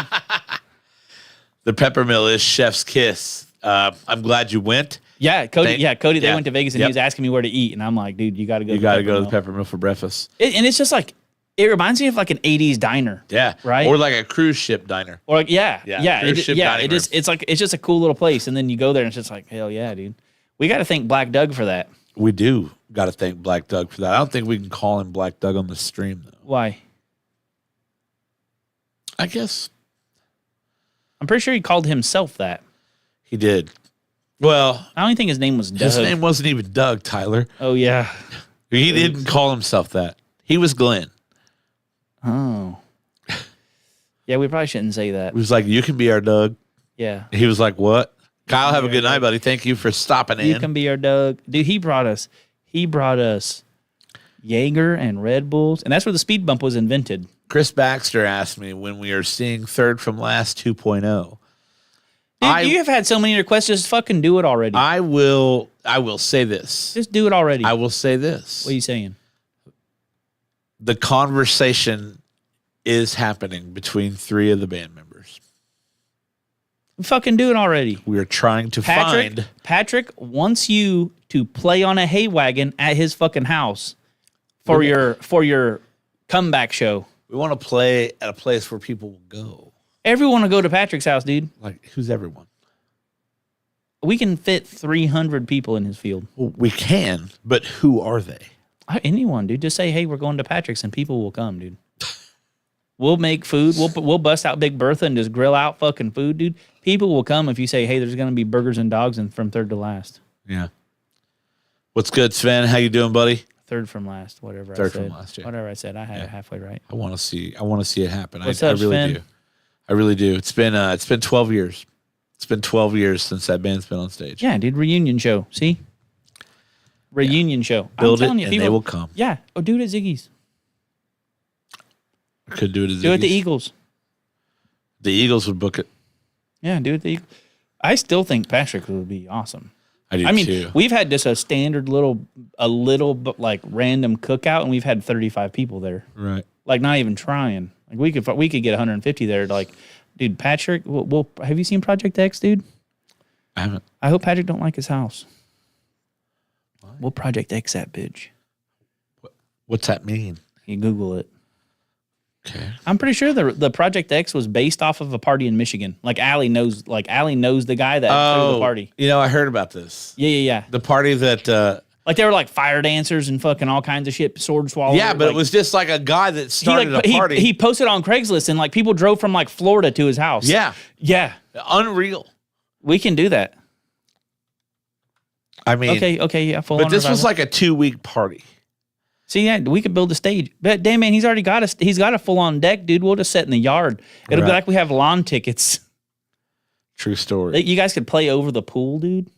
The Pepper Mill is Chef's Kiss. I'm glad you went. Yeah, Cody. They yeah. went to Vegas and he Yep. was asking me where to eat, and I'm like, dude, you got to go. You got to go to the Pepper Mill for breakfast. And it's just like it reminds me of like an '80s diner. Yeah, Right? Or like a cruise ship diner. Or like Yeah, cruise ship dining It just it's just a cool little place, and then you go there and it's just like hell yeah, dude. We got to thank Black Doug for that. We do got to thank Black Doug for that. I don't think we can call him Black Doug on the stream though. Why? I guess I'm pretty sure he called himself that. he did. Well, I don't even think his name was Doug. his name wasn't even Doug, Tyler. Oh yeah. He didn't call himself that. He was Glenn. Oh. Yeah, we probably shouldn't say that. He was like, "You can be our Doug." Yeah. He was like, "What?" Kyle, have a be good our night, Doug. buddy. Thank you for stopping You in. can be our Doug. Dude, he brought us Jaeger and Red Bulls, and that's where the speed bump was invented. Chris Baxter asked me when we are seeing Third from Last 2.0. Dude, you have had so many requests. Just fucking do it already. I will say this. Just do it already. I will say this. What are you saying? The conversation is happening between three of the band members. Fucking do it already. We are trying to find. Patrick wants you to play on a hay wagon at his fucking house for your comeback show. We want to play at a place where people will go. Everyone will go to Patrick's house, dude. Like, who's everyone? We can fit 300 people in his field. Well, we can, but who are they? Anyone, dude. Just say, hey, we're going to Patrick's, and people will come, dude. We'll make food. We'll bust out Big Bertha and just grill out fucking food, dude. People will come if you say, hey, there's going to be burgers and dogs and from third to last. Yeah. What's good, Sven? How you doing, buddy? Third from last, whatever Third I said. from last, yeah. Whatever I said, I had it halfway right. I want to see it happen. What's I up, really Sven? do. I really do. It's been 12 years. It's been 12 years since that band's been on stage. Yeah, dude, reunion show. See? Reunion show. Build I'm it telling you, and people, they will come. Yeah. Oh, do it at Ziggy's. I could do it as Do it at the Eagles. The Eagles would book it. Yeah, do it at the Eagles. I still think Patrick would be awesome. I do I mean, too. we've had just a standard little but like random cookout, and we've had 35 people there. Right. Like not even trying. Like we could get 150 there. Like, dude, Patrick. We'll have you seen Project X, dude? I haven't. I hope Patrick don't like his house. Why? We'll Project X that bitch. What's that mean? You Google it. Okay. I'm pretty sure the Project X was based off of a party in Michigan. Like Allie knows the guy that threw the party. You know, I heard about this. Yeah. The party that. Like they were like fire dancers and fucking all kinds of shit, sword swallower. Yeah, but like, it was just like a guy that started a party. He posted on Craigslist and like people drove from like Florida to his house. Yeah. Yeah. Unreal. We can do that. I mean, Okay, yeah. but this was like a 2-week party. See, yeah, we could build a stage. But damn man, he's got a full on deck, dude. We'll just sit in the yard. It'll be Right. like we have lawn tickets. True story. You guys could play over the pool, dude.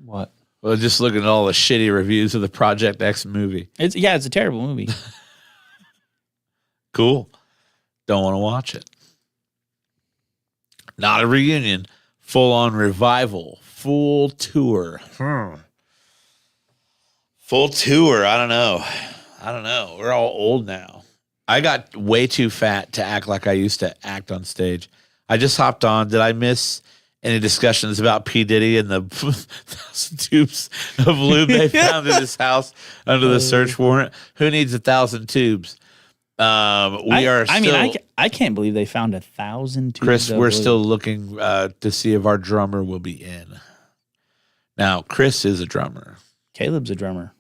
What? Well, just looking at all the shitty reviews of the Project X movie. It's a terrible movie. Cool. Don't want to watch it. Not a reunion. Full on revival. Full tour. Full tour. I don't know. We're all old now. I got way too fat to act like I used to act on stage. I just hopped on. Did I miss any discussions about P. Diddy and the 1,000 tubes of lube they found in his house under the search warrant. Who needs 1,000 tubes? I can't believe they found 1,000 tubes. Chris, of we're lube. still looking to see if our drummer will be in. Now, Chris is a drummer. Caleb's a drummer.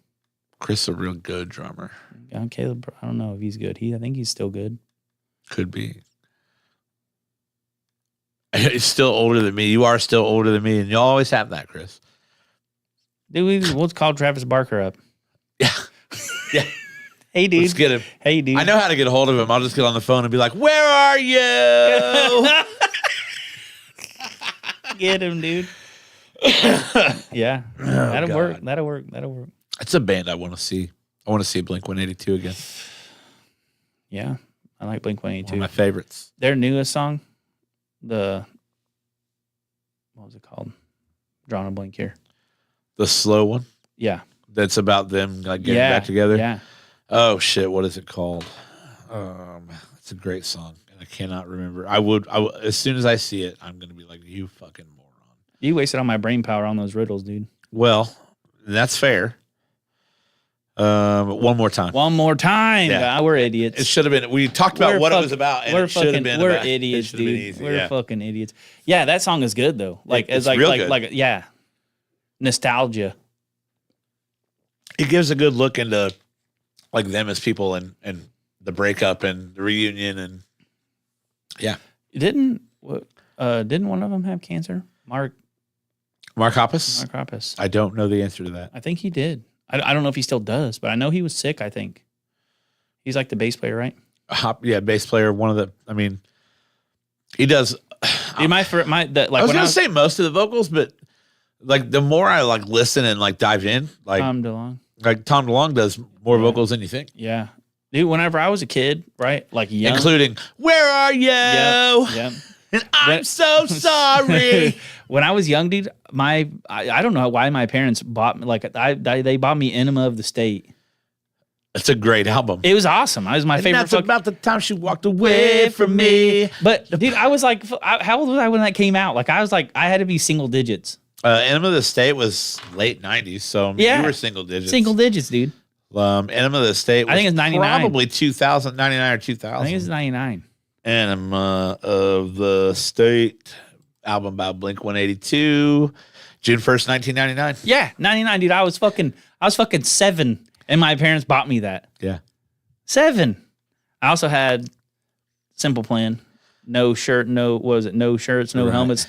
Chris is a real good drummer. Caleb, I don't know if he's good. I think he's still good. Could be. He's still older than me. You are still older than me, and you always have that, Chris. Dude, let's call Travis Barker up. Yeah. Yeah. Hey, dude. Let's get him. Hey, dude. I know how to get a hold of him. I'll just get on the phone and be like, "Where are you?" Get him, dude. Yeah. That'll work. That'll work. It's a band I want to see. I want to see Blink-182 again. Yeah. I like Blink-182. One of my favorites. Their newest song, what was it called? Drawing a blank here. The slow one Yeah. that's about them like getting back together. Yeah. Oh shit! What is it called? It's a great song, and I cannot remember. I would as soon as I see it, I'm gonna be like, "You fucking moron!" You wasted all my brain power on those riddles, dude. Well, that's fair. One more time. One more time. Yeah. God, we're idiots. It should have been. We talked about what it was about, and we're it should have been. We're about, idiots, it should have been dude. easy. We're Yeah. fucking idiots. Yeah, that song is good though. Like It's it's like real like good. like yeah, nostalgia. It gives a good look into like them as people and the breakup and the reunion and yeah. Didn't one of them have cancer? Mark Hoppus? Hoppus. I don't know the answer to that. I think he did. I don't know if he still does, but I know he was sick. I think he's like the bass player, right? Bass player. One of the. I mean, he does. Dude, I was gonna say most of the vocals, but like the more I like listen and like dive in, like Tom DeLonge. like Tom DeLonge does more vocals than you think, Yeah, dude. Whenever I was a kid, right, like young, including "Where Are You?" Yep. And I'm so sorry. When I was young, dude, I don't know why my parents bought me they bought me Enema of the State. It's a great album. It was awesome. It was my And favorite. that's about the time she walked away from me. But dude, I was like, how old was I when that came out? Like, I was like, I had to be single digits. Enema of the State was late 90s, so Yeah. you were single digits. Single digits, dude. Enema of the State was I think it's 99. probably 2000, 99 or 2000. I think it's 99. Enema of the State, album by Blink-182, June 1st, 1999. Yeah, 99, dude. I was fucking 7, and my parents bought me that. Yeah. 7. I also had Simple Plan, no shirt, no shirts, no Right. helmets,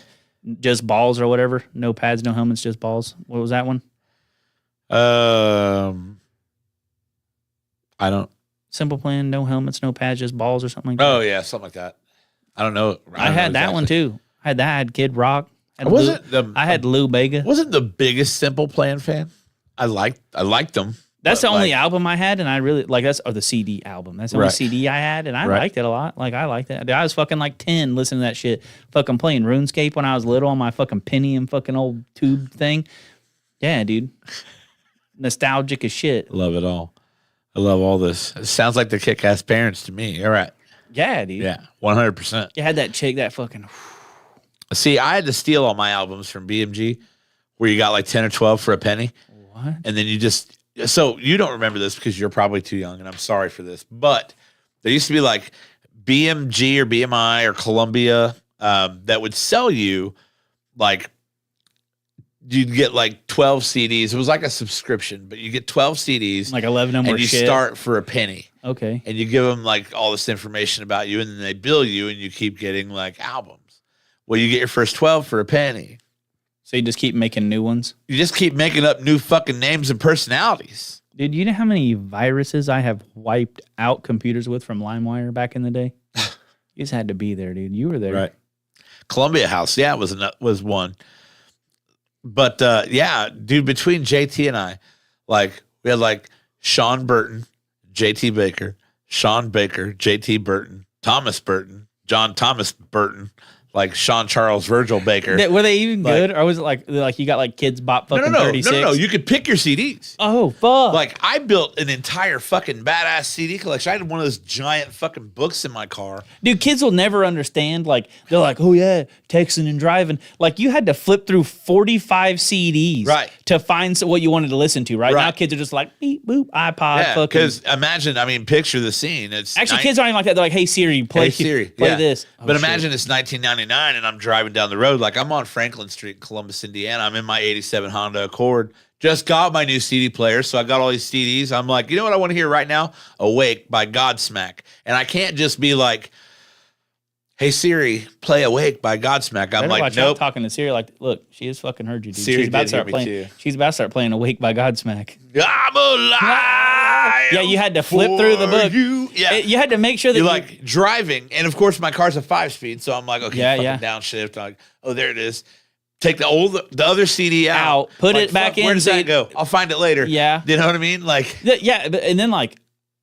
just balls or whatever. No pads, no helmets, just balls. What was that one? I don't. Simple Plan, no helmets, no pads, just balls or something like that. Oh yeah, something like that. I don't know. I had that one too. I had that. I had Kid Rock. I wasn't I had Lou Bega. wasn't the biggest Simple Plan fan. I liked them. That's but, the only like, album I had, and I really like the CD album. That's the only Right. CD I had, and I Right. liked it a lot. Like I liked it. I was fucking like 10 listening to that shit. Fucking playing RuneScape when I was little on my fucking Pentium fucking old tube thing. Yeah, dude. Nostalgic as shit. Love it all. I love all this. It sounds like the kick-ass parents to me. All right. Yeah, dude. Yeah, 100%. You had that chick that fucking. See, I had to steal all my albums from BMG, where you got like 10 or 12 for a penny, What? and then you just. So you don't remember this because you're probably too young, and I'm sorry for this, but there used to be like BMG or BMI or Columbia that would sell you like. You'd get like 12 CDs. It was like a subscription, but you get 12 CDs, Like 11 of them and were you shit. start for a penny. Okay. And you give them like all this information about you, and then they bill you, and you keep getting like albums. Well, you get your first 12 for a penny. So you just keep making new ones? You just keep making up new fucking names and personalities. Dude, you know how many viruses I have wiped out computers with from LimeWire back in the day? You just had to be there, dude. You were there. Right. Columbia House, yeah, was one. But yeah, dude, between JT and I, like we had like Sean Burton, JT Baker, Sean Baker, JT Burton, Thomas Burton, John Thomas Burton. like Sean Charles Virgil Baker. Were they even good, or was it like you got like Kids Bop fucking 36? No. You could pick your CDs. Oh fuck! Like I built an entire fucking badass CD collection. I had one of those giant fucking books in my car. Dude, kids will never understand. Like they're like, oh yeah, texting and driving. Like you had to flip through 45 CDs, right, to find what you wanted to listen to. Right, right. Now kids are just like beep boop iPod. Yeah, because imagine, I mean, picture the scene. It's actually kids aren't even like that. They're like, hey Siri, play this. But imagine it's 1999 and I'm driving down the road. Like I'm on Franklin Street in Columbus, Indiana. I'm in my 87 Honda Accord. Just got my new CD player. So I got all these CDs. I'm like, you know what I want to hear right now? Awake by Godsmack. And I can't just be like, hey Siri, play Awake by Godsmack. I'm like, nope. Talking to Siri, like, look, she has fucking heard you, dude. Siri She's about did to start hear me playing. too. She's about to start playing Awake by Godsmack. I'm alive. Yeah, you had to flip through the book. Yeah, you had to make sure that you're like driving, and of course my car's a 5-speed, so I'm like, okay, downshift. I'm like, oh, there it is. Take the other CD out, put like, it back in. Where does that go? I'll find it later. Yeah, you know what I mean. Like, yeah, and then like,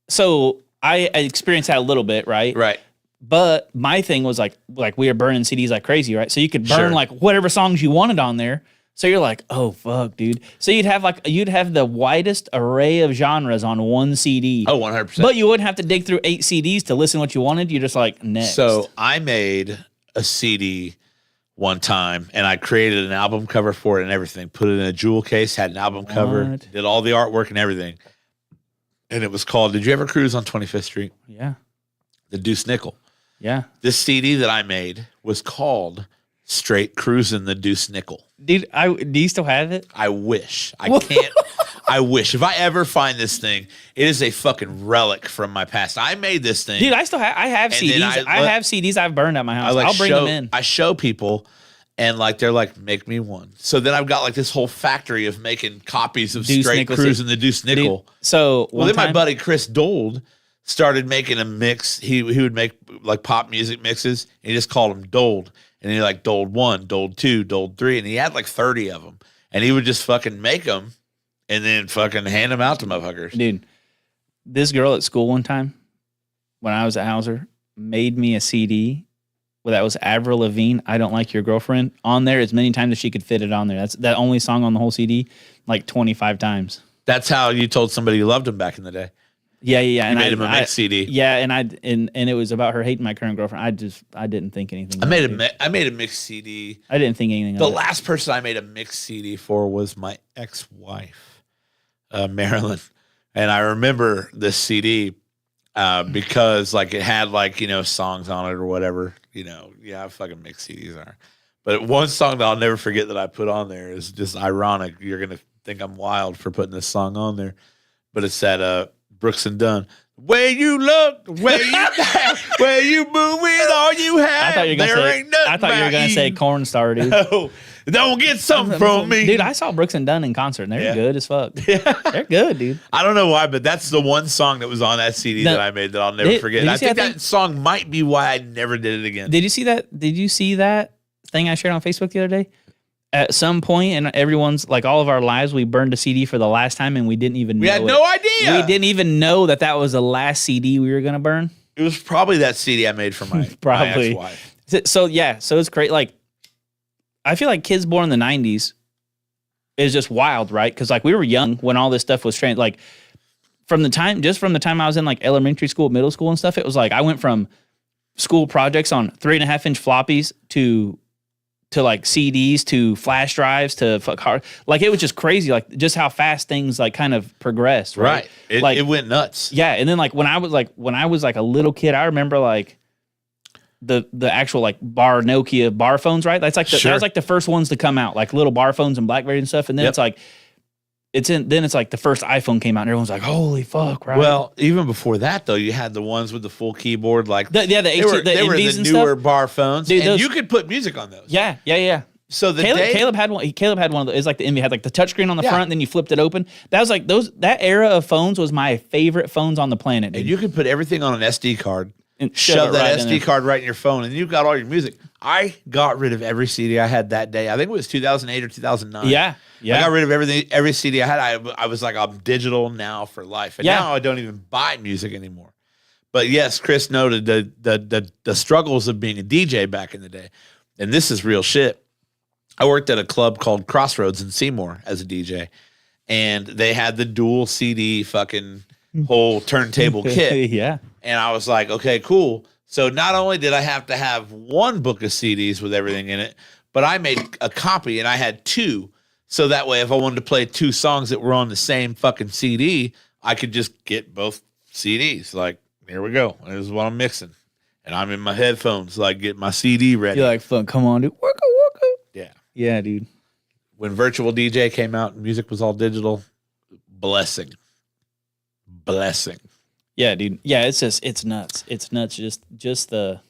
so I experienced that a little bit, right? Right. But my thing was like we were burning CDs like crazy, right? So you could burn like whatever songs you wanted on there. So you're like, oh fuck, dude. So you'd have the widest array of genres on one CD. Oh, 100%. But you wouldn't have to dig through 8 CDs to listen to what you wanted. You're just like, next. So I made a CD one time and I created an album cover for it and everything. Put it in a jewel case, had an album cover, did all the artwork and everything. And it was called, did you ever cruise on 25th Street? Yeah. The Deuce Nickel. Yeah. This CD that I made was called Straight Cruisin' the Deuce Nickel. Dude, do you still have it? I wish. I can't. I wish. If I ever find this thing, it is a fucking relic from my past. I made this thing. Dude, I have CDs. I have CDs I've burned at my house. I'll bring them in. I show people, and like they're like, make me one. So then I've got like this whole factory of making copies of Straight Cruisin' the Deuce Nickel. Dude, so then my buddy Chris Dold started making a mix. He would make like pop music mixes, and he just called them Dold. And he like Dold 1, Dold 2, Dold 3, and he had like 30 of them. And he would just fucking make them and then fucking hand them out to motherfuckers. Dude, this girl at school one time, when I was at Hauser, made me a CD that was Avril Lavigne, I Don't Like Your Girlfriend, on there as many times as she could fit it on there. That's that only song on the whole CD, like 25 times. That's how you told somebody you loved them back in the day. Yeah. You and made him a mix CD. Yeah, and it was about her hating my current girlfriend. I didn't think anything. I made a mix CD. I didn't think anything. The last person I made a mix CD for was my ex-wife, Marilyn, and I remember this CD because like it had like songs on it or whatever. How fucking mix CDs are. But one song that I'll never forget that I put on there is just ironic. You're gonna think I'm wild for putting this song on there, but it's that Brooks and Dunn. Where you look, where you move with all you have. I thought you were gonna say Corn Star, dude. No, don't get something from me, dude. I saw Brooks and Dunn in concert, and they're good as fuck. They're good, dude. I don't know why, but that's the one song that was on that CD that I made that I'll never forget. I think that song might be why I never did it again. Did you see that? Did you see that thing I shared on Facebook the other day? At some point in everyone's, like all of our lives, we burned a CD for the last time and we didn't even know. We had no idea. We didn't even know that was the last CD we were going to burn. It was probably that CD I made for my ex-wife. So it's great. Like, I feel like kids born in the 90s is just wild, right? Because like we were young when all this stuff was trained. Like from the time I was in like elementary school, middle school and stuff, it was like I went from school projects on 3.5-inch floppies to like CDs to flash drives to hard. Like it was just crazy, like just how fast things like kind of progressed. Right. It went nuts. Yeah. And then like when I was like a little kid, I remember like the actual like bar Nokia bar phones, right? That's like that was like the first ones to come out, like little bar phones and BlackBerry and stuff. And then it's like the first iPhone came out and everyone's like, holy fuck, right? Well, even before that though, you had the ones with the full keyboard, like they were the newer bar phones. Dude, and you could put music on those. Yeah. So Caleb had one. Caleb had one of those. It's like the Envy had like the touchscreen on the front, and then you flipped it open. That was like that era of phones was my favorite phones on the planet. Dude. And you could put everything on an SD card. And shove that SD card right in your phone, and you've got all your music. I got rid of every CD I had that day. I think it was 2008 or 2009. Yeah. I got rid of every CD I had. I was like, I'm digital now for life, and now I don't even buy music anymore. But yes, Chris noted the struggles of being a DJ back in the day. and this is real shit. I worked at a club called Crossroads in Seymour as a DJ, and they had the dual CD fucking whole turntable kit. Yeah. And I was like, okay, cool. So not only did I have to have one book of CDs with everything in it, but I made a copy and I had two. So that way, if I wanted to play two songs that were on the same fucking CD, I could just get both CDs. Like, here we go. This is what I'm mixing. And I'm in my headphones, like, get my CD ready. You're like, fuck, come on, dude. Work. Yeah. Yeah, dude. When Virtual DJ came out and music was all digital, blessing. Yeah, dude. Yeah, it's nuts. It's nuts. Just the,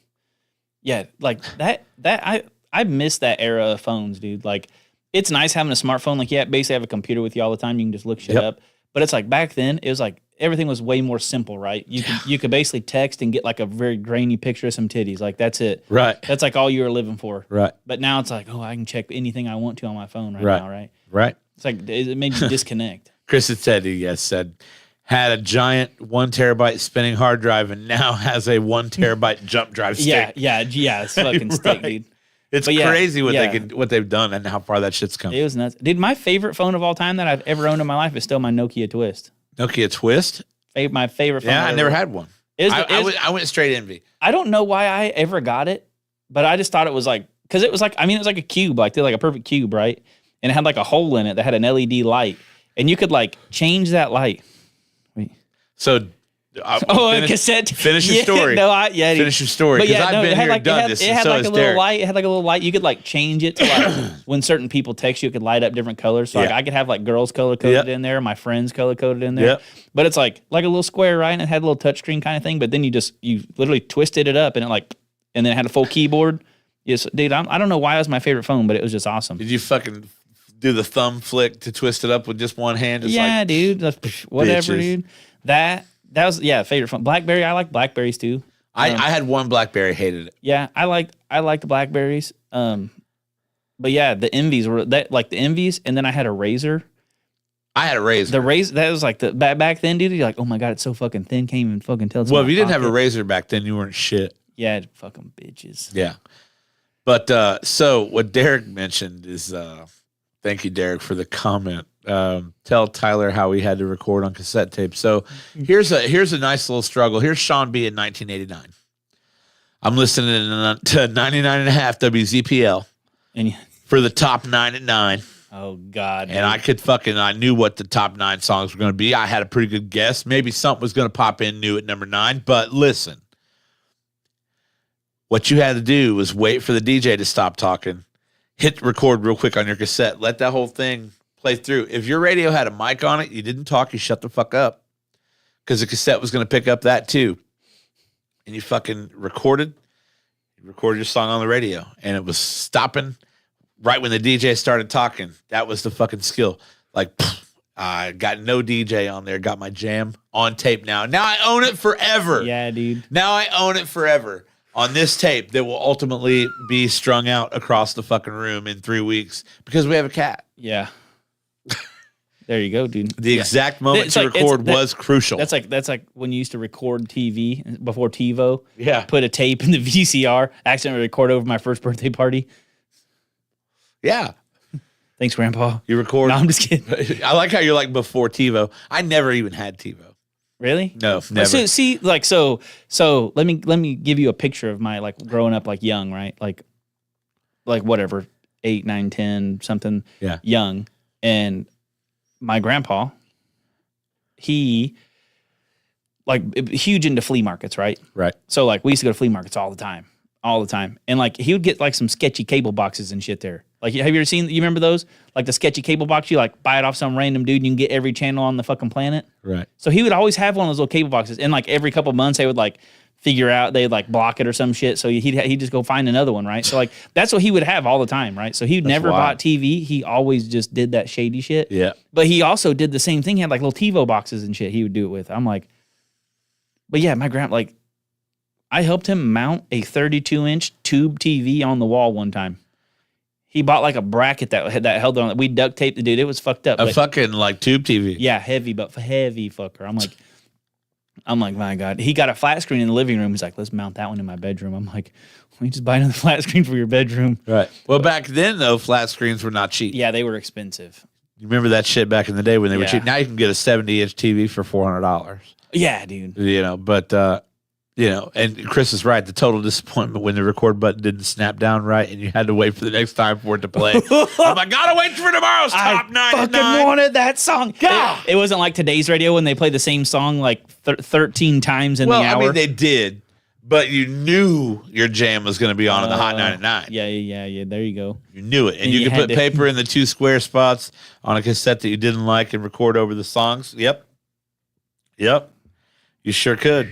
yeah, like I miss that era of phones, dude. Like, it's nice having a smartphone. Like, yeah, basically have a computer with you all the time. You can just look shit up. But it's like back then, it was like everything was way more simple, right? You could basically text and get like a very grainy picture of some titties. Like, that's it. Right. That's like all you were living for. Right. But now it's like, oh, I can check anything I want to on my phone now, right? Right. It's like it made you disconnect. Chris had said, had a giant 1 terabyte spinning hard drive and now has a 1 terabyte jump drive stick. Yeah. It's fucking stick, dude. It's crazy what they've done and how far that shit's come. It was nuts. Dude, my favorite phone of all time that I've ever owned in my life is still my Nokia Twist. Nokia Twist? My favorite phone. Yeah, I never had one. I went straight envy. I don't know why I ever got it, but I just thought it was like, because it was like, it was like a cube, like they're like a perfect cube, right? And it had like a hole in it that had an LED light, and you could like change that light. Wait. So, a cassette. Finish your story. Finish your story. Because I've been here and done this. It had like a little light. It had like a little light. You could like change it to like when certain people text you, it could light up different colors. So like I could have like girls color coded in there, my friends color coded in there. But it's like a little square, right? And it had a little touchscreen kind of thing. But then you literally twisted it up and and then it had a full keyboard. Yes, dude. I don't know why it was my favorite phone, but it was just awesome. Did you fucking do the thumb flick to twist it up with just one hand? Dude. Whatever, bitches. Dude. That was favorite phone. BlackBerry. I like Blackberries too. I had one BlackBerry, hated it. Yeah, I liked the Blackberries. But yeah, the Envies were the Envies, and then I had a Razor. I had a Razor. The Razor, that was like back then, dude. You're like, oh my god, it's so fucking thin. Can't even fucking tell. Well, if you didn't have a Razor back then, you weren't shit. Yeah, fucking bitches. Yeah, but so what Derek mentioned is, thank you, Derek, for the comment. Tell Tyler how he had to record on cassette tape. So here's a nice little struggle. Here's Sean B in 1989. I'm listening to 99.5 WZPL and for the top 9 at 9. Oh God! And I knew what the top 9 songs were going to be. I had a pretty good guess. Maybe something was going to pop in new at number 9. But listen, what you had to do was wait for the DJ to stop talking, hit record real quick on your cassette, let that whole thing play through. If your radio had a mic on it, you didn't talk, you shut the fuck up, because the cassette was going to pick up that too. And you fucking recorded your song on the radio, and it was stopping right when the DJ started talking. That was the fucking skill. Like, I got no DJ on there, got my jam on tape now. Now I own it forever. Yeah, dude. Now I own it forever on this tape that will ultimately be strung out across the fucking room in 3 weeks because we have a cat. Yeah. There you go, dude. The exact moment to record was crucial. That's like when you used to record TV before TiVo. Yeah. Put a tape in the VCR, accidentally record over my first birthday party. Yeah. Thanks, Grandpa. You record. No, I'm just kidding. I like how you're like before TiVo. I never even had TiVo. Really? No, never. So, see, like, so let me give you a picture of my like growing up like young, right? Like whatever, 8, 9, 10, something. Yeah. Young. And my grandpa, he like huge into flea markets, right? Right. So like we used to go to flea markets all the time. And like he would get like some sketchy cable boxes and shit there. Like, have you ever seen, you remember those? Like the sketchy cable box, you like buy it off some random dude and you can get every channel on the fucking planet. Right. So he would always have one of those little cable boxes. And like every couple of months they would like figure out, they'd like block it or some shit. So he'd just go find another one, right? So like that's what he would have all the time, right? So he never bought TV. He always just did that shady shit. Yeah. But he also did the same thing. He had like little TiVo boxes and shit he would do it with. I'm like, but yeah, my grandpa, like, I helped him mount a 32-inch tube TV on the wall one time. He bought like a bracket that held on. We duct taped the dude. It was fucked up. A fucking like tube TV. Yeah, heavy fucker. I'm like, my God. He got a flat screen in the living room. He's like, let's mount that one in my bedroom. I'm like, You just buy another flat screen for your bedroom. Right. Well, back then though, flat screens were not cheap. Yeah, they were expensive. You remember that shit back in the day when they were Yeah. cheap? Now you can get a 70-inch TV for $400. Yeah, dude. You know, but and Chris is right. The total disappointment when the record button didn't snap down right, and you had to wait for the next time for it to play. I gotta wait for tomorrow's top 99. Fucking wanted that song. God. It wasn't like today's radio when they play the same song like 13 times in Well, the hour. I mean, they did, but you knew your jam was going to be on in the Hot 99. Yeah. There you go. You knew it. And And you you could had put to- paper in the 2 square spots on a cassette that you didn't like and record over the songs. Yep. You sure could.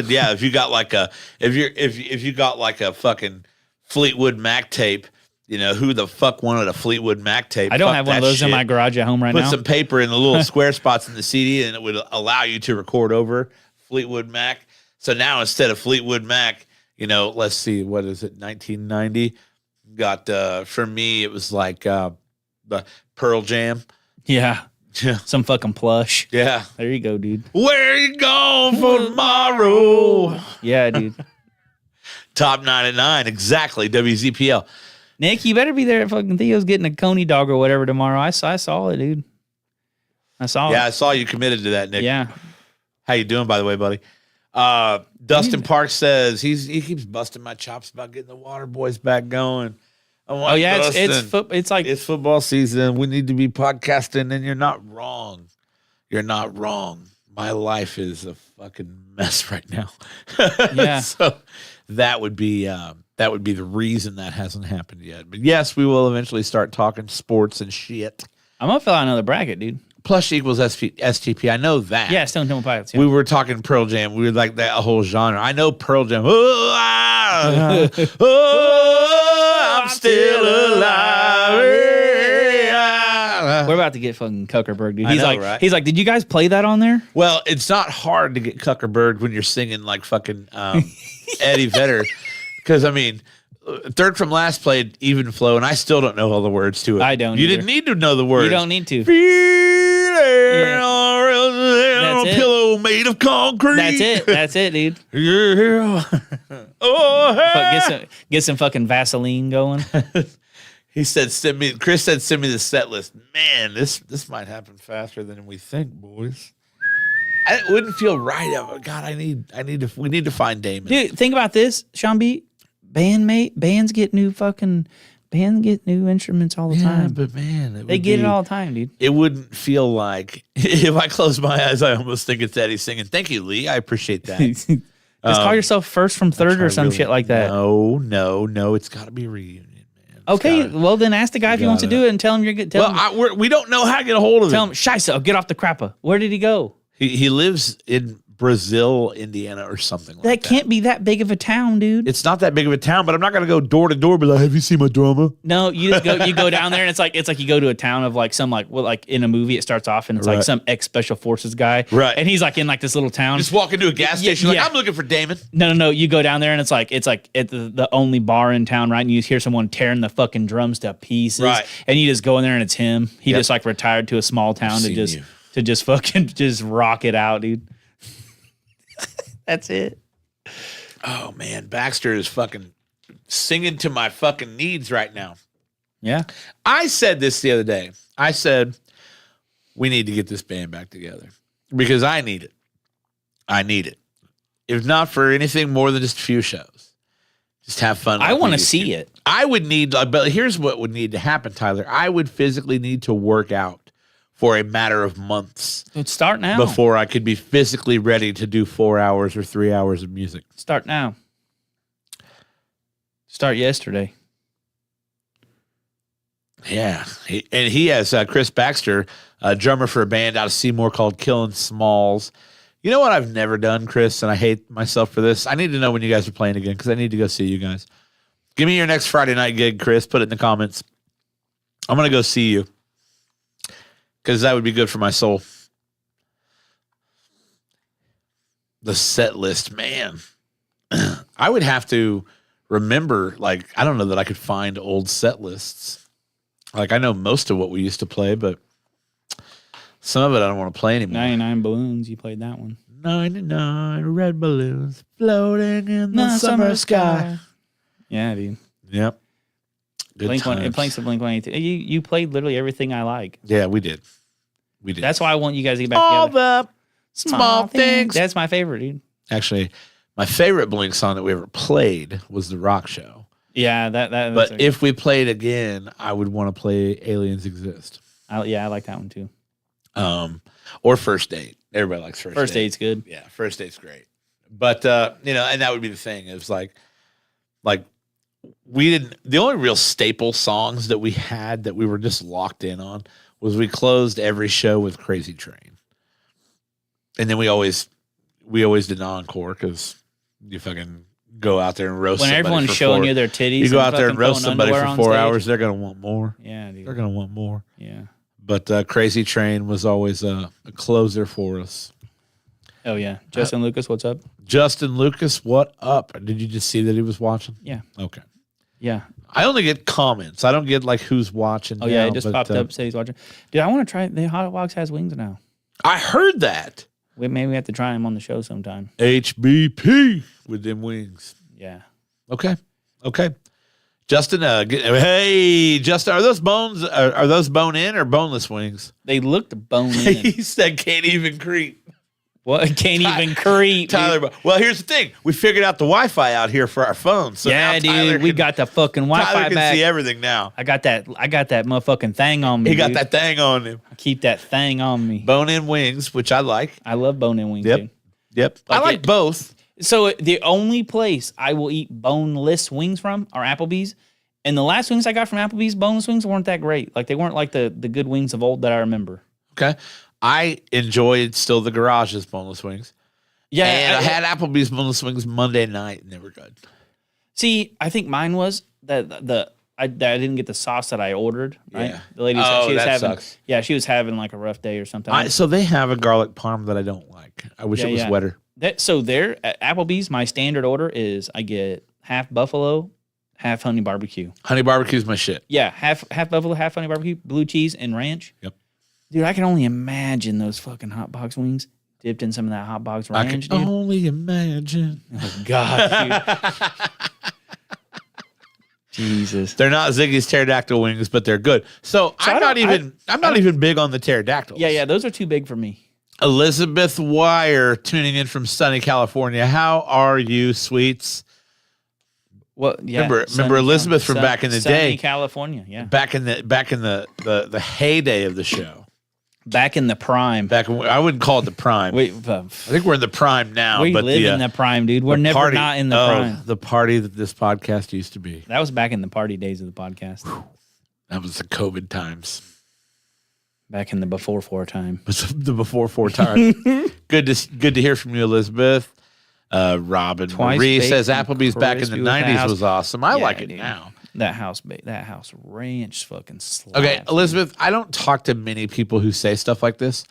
Yeah, if you got like a if you got like a fucking Fleetwood Mac tape, you know, who the fuck wanted a Fleetwood Mac tape? I don't Fuck have one of that those in shit. my garage at home right Put now. some paper in the little square spots in the CD, and it would allow you to record over Fleetwood Mac. So now instead of Fleetwood Mac, you know, let's see, what is it, 1990? Got for me, it was like the Pearl Jam. Yeah. Yeah, Some fucking plush. yeah. There you go, dude. Where you going for tomorrow? Yeah, dude. Top 99, exactly. WZPL. Nick, you better be there at fucking Theo's getting a coney dog or whatever tomorrow. I saw it, dude. I saw Yeah, I it. saw you committed to that, Nick. Yeah. How you doing, by the way, buddy? Dustin Park says he keeps busting my chops about getting the Water Boys back going. I'm like, Oh yeah, Dustin, it's like it's football season. We need to be podcasting, and you're not wrong. You're not wrong. My life is a fucking mess right now. Yeah. So that would be the reason that hasn't happened yet. But yes, we will eventually start talking sports and shit. I'm gonna fill out another bracket, dude. Plush equals STP. I know that. Yeah, Stone Temple Pilots. Yeah. We were talking Pearl Jam. We were like that whole genre. I know Pearl Jam. I'm still alive. We're about to get fucking Kuckerberg, dude. I He's know, like, right? he's like, did you guys play that on there? Well, it's not hard to get Kuckerberg when you're singing like fucking Eddie Vedder. Because, I mean, Third From Last played Even Flow, and I still don't know all the words to it. I don't You either. didn't need to know the words. You don't need to. Feeling on That's a it. pillow made of concrete. That's it. That's it, dude. Yeah. Oh, Get some fucking Vaseline going. He said, Chris said, send me the set list. Man, this might happen faster than we think, boys. It wouldn't feel right. God, we need to find Damon. Dude, think about this, Sean B. Bands get new instruments all the yeah, time. but man, They get it all the time, dude. It wouldn't feel like, if I close my eyes, I almost think it's Eddie singing. Thank you, Lee. I appreciate that. Just call yourself First from Third or some shit like that. No, it's got to be a reunion, man. Okay, well then ask the guy if he wants to do it and tell him you're good. We don't know how to get a hold of Tell him. him, Scheisse, get off the crapper. Where did he go? He lives in Brazil, Indiana, or something like that. That can't be that big of a town, dude. It's not that big of a town, but I'm not going to go door to door. Be like, have you seen my drama? No, you just go. You go down there, and it's like you go to a town of like some like in a movie. It starts off and it's like Right. some ex special forces guy, Right. And he's like in like this little town. Just walk into a gas station, yeah. like, I'm looking for Damon. No. You go down there, and it's like at the only bar in town, right? And you hear someone tearing the fucking drums to pieces, Right. And you just go in there, and it's him. He Yep. just like retired to a small town seen you. to just fucking just rock it out, dude. That's it. Oh, man. Baxter is fucking singing to my fucking needs right now. Yeah. I said this the other day. I said, we need to get this band back together because I need it. I need it. If not for anything more than just a few shows. Just have fun. I like want we to used see it. I would need, but here's what would need to happen, Tyler. I would physically need to work out for a matter of months Dude, start now. before I could be physically ready to do 4 hours or 3 hours of music. Start now. Start yesterday. Yeah. He has Chris Baxter, a drummer for a band out of Seymour called Killing Smalls. You know what I've never done, Chris, and I hate myself for this? I need to know when you guys are playing again because I need to go see you guys. Give me your next Friday night gig, Chris. Put it in the comments. I'm going to go see you because that would be good for my soul. The set list, man. I would have to remember, like, I don't know that I could find old set lists. Like, I know most of what we used to play, but Some of it I don't want to play anymore. 99 Balloons. You played that one. 99 red balloons floating in the summer sky. Yeah, dude. Yep. Good Blink times. One. It plays the Blink 182. You played literally everything I like. Yeah, we did. We did. That's why I want you guys to get back all together. the small things. That's my favorite, dude. Actually, my favorite Blink song that we ever played was The Rock Show. Yeah, that. But if we played again, I would want to play Aliens Exist. I like that one too. Or First Date. Everybody likes First Date. First Date's good. Yeah, First Date's great. But and that would be the thing. It was like we didn't. The only real staple songs that we had that we were just locked in on was we closed every show with Crazy Train, and then we always did an encore because you fucking go out there and roast. When somebody everyone's for showing 4 you their titties, you go out there and fucking roast throwing somebody for underwear on 4 stage. hours. They're gonna want more. Yeah, dude. They're gonna want more. Yeah. But Crazy Train was always a closer for us. Oh yeah, Justin Lucas, what's up? Justin Lucas, what up? Did you just see that he was watching? Yeah. Okay. Yeah. I only get comments. I don't get like who's watching. Oh yeah, now, it just but, popped up. Said he's watching. Dude, I want to try. The Hot Box has wings now. I heard that. Maybe we have to try him on the show sometime. HBP with them wings. Yeah. Okay. Justin, hey, Justin, are those bones? Are those bone in or boneless wings? They looked bone in. He said can't even creep. What? Can't even creep. Tyler, well, here's the thing. We figured out the Wi-Fi out here for our phones. So yeah, now Tyler dude, we can- got the fucking Wi-Fi Tyler can back. see everything now. I got that motherfucking thing on me. He got dude. that thing on him. I keep that thing on me. Bone-in wings, which I like. I love bone-in wings, Yep. dude. Yep. I Like like it- both. So the only place I will eat boneless wings from are Applebee's. And the last wings I got from Applebee's, boneless wings, weren't that great. Like they weren't like the good wings of old that I remember. Okay. I enjoyed still the Garage's boneless wings. Yeah, And I had Applebee's boneless wings Monday night, and they were good. see, I think mine was that I didn't get the sauce that I ordered. Right? Yeah. The lady Oh, said she was that having sucks. yeah, she was having like a rough day or something. So they have a garlic parm that I don't like. I wish Yeah, it was yeah. wetter. So there at Applebee's, my standard order is I get half buffalo, half honey barbecue. Honey barbecue's my shit. Yeah, half buffalo, half honey barbecue, blue cheese and ranch. Yep. Dude, I can only imagine those fucking hot box wings dipped in some of that hot box I ranch, can dude. only imagine. Oh God, dude. Jesus. They're not Ziggy's pterodactyl wings, but they're good. So I'm not even big on the pterodactyls. Yeah, those are too big for me. Elizabeth Wire tuning in from sunny California. How are you, sweets? Well, yeah. Remember Elizabeth from back in the day? Sunny California, yeah. Back in the heyday of the show. Back in the prime. Back when, I wouldn't call it the prime. We I think we're in the prime now. we but live in the prime, dude. We're the never party- not in the oh, prime. The party that this podcast used to be. That was back in the party days of the podcast. That was the COVID times. Back in the before four time. The before 4 time. good to hear from you, Elizabeth. Robin Twice Marie baked says and Applebee's back in the crispy with that 90s house- was awesome. I Yeah, like it dude. now. That house ranch fucking slaps. Okay, Elizabeth, I don't talk to many people who say stuff like this.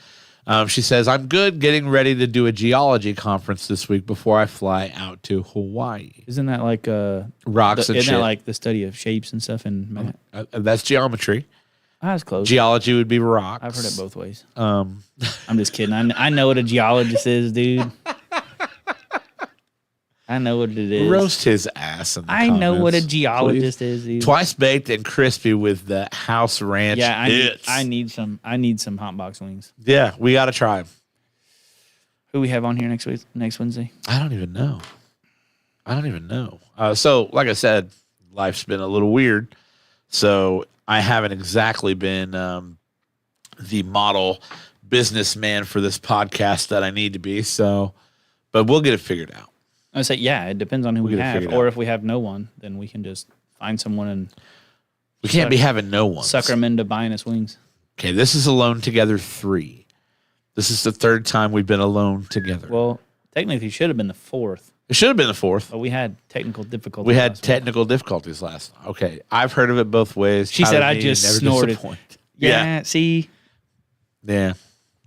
She says, I'm good getting ready to do a geology conference this week before I fly out to Hawaii. Isn't that like Rocks and isn't shit. that like the study of shapes and stuff and math? That's geometry. I was close. Geology would be rocks. I've heard it both ways. Um, I'm just kidding. I know what a geologist is, dude. I know what it is. roast his ass in the I know what a comments, geologist please. is, dude. Twice baked and crispy with the house ranch. Yeah, bits. I need some hot box wings. Yeah, we got to try them. Who we have on here next Wednesday? I don't even know. So, like I said, life's been a little weird. So I haven't exactly been the model businessman for this podcast that I need to be. So, but we'll get it figured out. I say, yeah, it depends on who we get it have. figured Or out. if we have no one, then we can just find someone and We can't be having no one. sucker them into buying us wings. Okay, this is Alone Together 3. This is the 3rd time we've been alone together. Well, technically, it should have been the 4th, It should have been the 4th. but we had technical difficulties. We had last week. technical difficulties last. Okay, I've heard of it both ways. She said Tyler, I me, just never snorted. disappoint. Yeah, see, Yeah.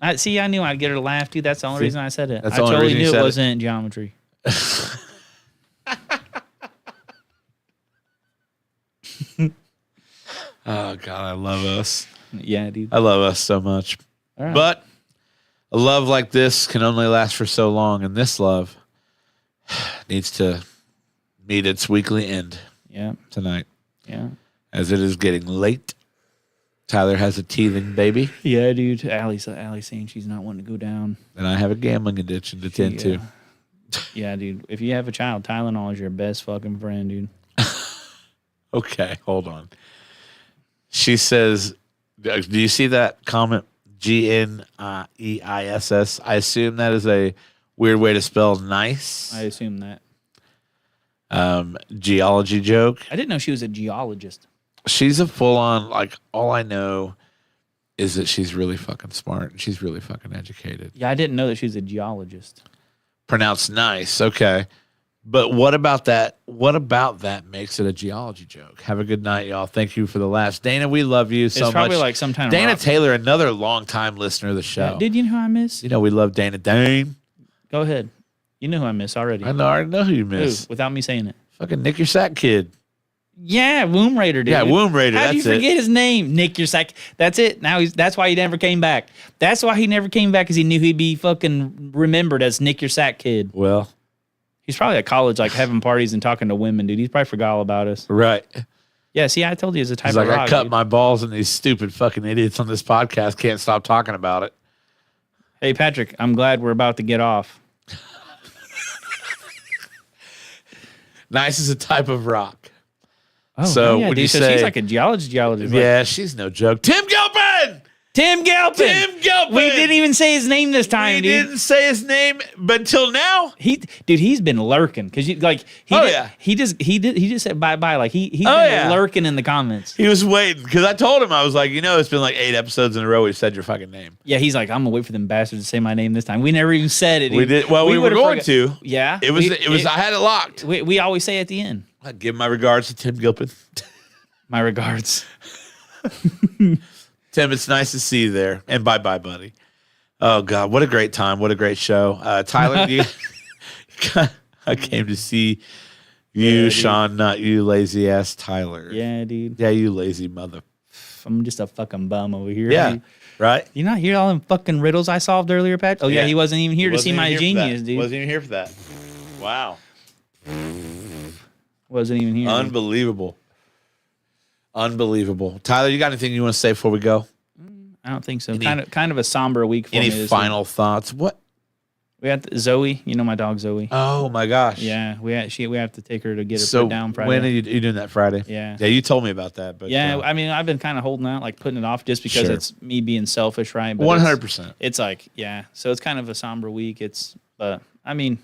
I knew I'd get her to laugh, dude. That's the only reason I said it. That's I the only totally reason you knew said it it. wasn't geometry. Oh God, I love us. Yeah, dude. I love us so much. All right. But a love like this can only last for so long, and this love needs to meet its weekly end Yeah. tonight, Yeah. as it is getting late. Tyler has a teething baby, Yeah, dude. Allie's saying she's not wanting to go down. and I have a gambling addiction to tend to. Yeah, dude. If you have a child, Tylenol is your best fucking friend, dude. Okay, hold on. She says, do you see that comment? GNEISS. I assume that is a weird way to spell nice. I assume that. Geology joke. I didn't know she was a geologist. She's a full on, like, all I know is that she's really fucking smart. And she's really fucking educated. Yeah, I didn't know that she was a geologist. Pronounced nice. Okay. But what about that? What about that makes it a geology joke? Have a good night, y'all. Thank you for the laughs. Dana, we love you so It's probably much. like some kind of Dana rock. Taylor, another longtime listener of the show. Yeah, did you know who I miss? You know, we love Dana Dane. Go ahead. You know who I miss already. I already know who you Who? miss. Without me saying it. Fucking Nick Your Sack Kid. Yeah, Womb Raider, dude. Yeah, Womb Raider. How'd you That's forget it. his name? Nick Your Sack. That's it. Now that's why he never came back. That's why he never came back, because he knew he'd be fucking remembered as Nick Your Sack Kid. Well, He's probably at college, like having parties and talking to women, dude. He's probably forgot all about us. right. Yeah, see, I told you it's a type He's of like, rock. I cut dude. my balls, and these stupid fucking idiots on this podcast can't stop talking about it. Hey, Patrick, I'm glad we're about to get off. Nice is a type of rock. Oh, So, yeah, would dude. you So say- she's like a geologist. Like, Yeah, she's no joke. Tim Gilpin! Tim Gilpin. Tim Gilpin! We didn't even say his name this time, We dude. didn't say his name, but until now, He's been lurking because he just said bye. Like he's been lurking in the comments. he was waiting because I told him, I was like, it's been like 8 episodes in a row we've said your fucking name. Yeah, he's like, I'm gonna wait for them bastards to say my name this time. We never even said it. We did. Well, we were would've going forgot- to. Yeah, It was. I had it locked. We always say at the end. I give my regards to Tim Gilpin. My regards. Tim, it's nice to see you there. And bye-bye, buddy. Oh, God. What a great time. What a great show. Tyler, I came to see you, dude. Sean, not you, lazy-ass Tyler. Yeah, dude. Yeah, you lazy mother. I'm just a fucking bum over here. Yeah, dude. right? You not hear all them fucking riddles I solved earlier, Pat? Oh yeah, Yeah. he wasn't even here to see Wasn't my even here for genius, that. dude. Wasn't even here for that. Wow. Wasn't even here. dude. Unbelievable. Unbelievable. Tyler, you got anything you want to say before we go? I don't think so. Any- Kind of a somber week for me. Any this final thoughts? What? week. We had Zoe. You know my dog Zoe. Oh, my gosh. Yeah, we have to take her to get her So put down Friday. when are you doing that Friday? Yeah. Yeah, you told me about that. But Yeah, I mean, I've been kind of holding out, like putting it off, just because Sure. it's me being selfish, right? But 100%. It's like, yeah. So it's kind of a somber week. But I mean,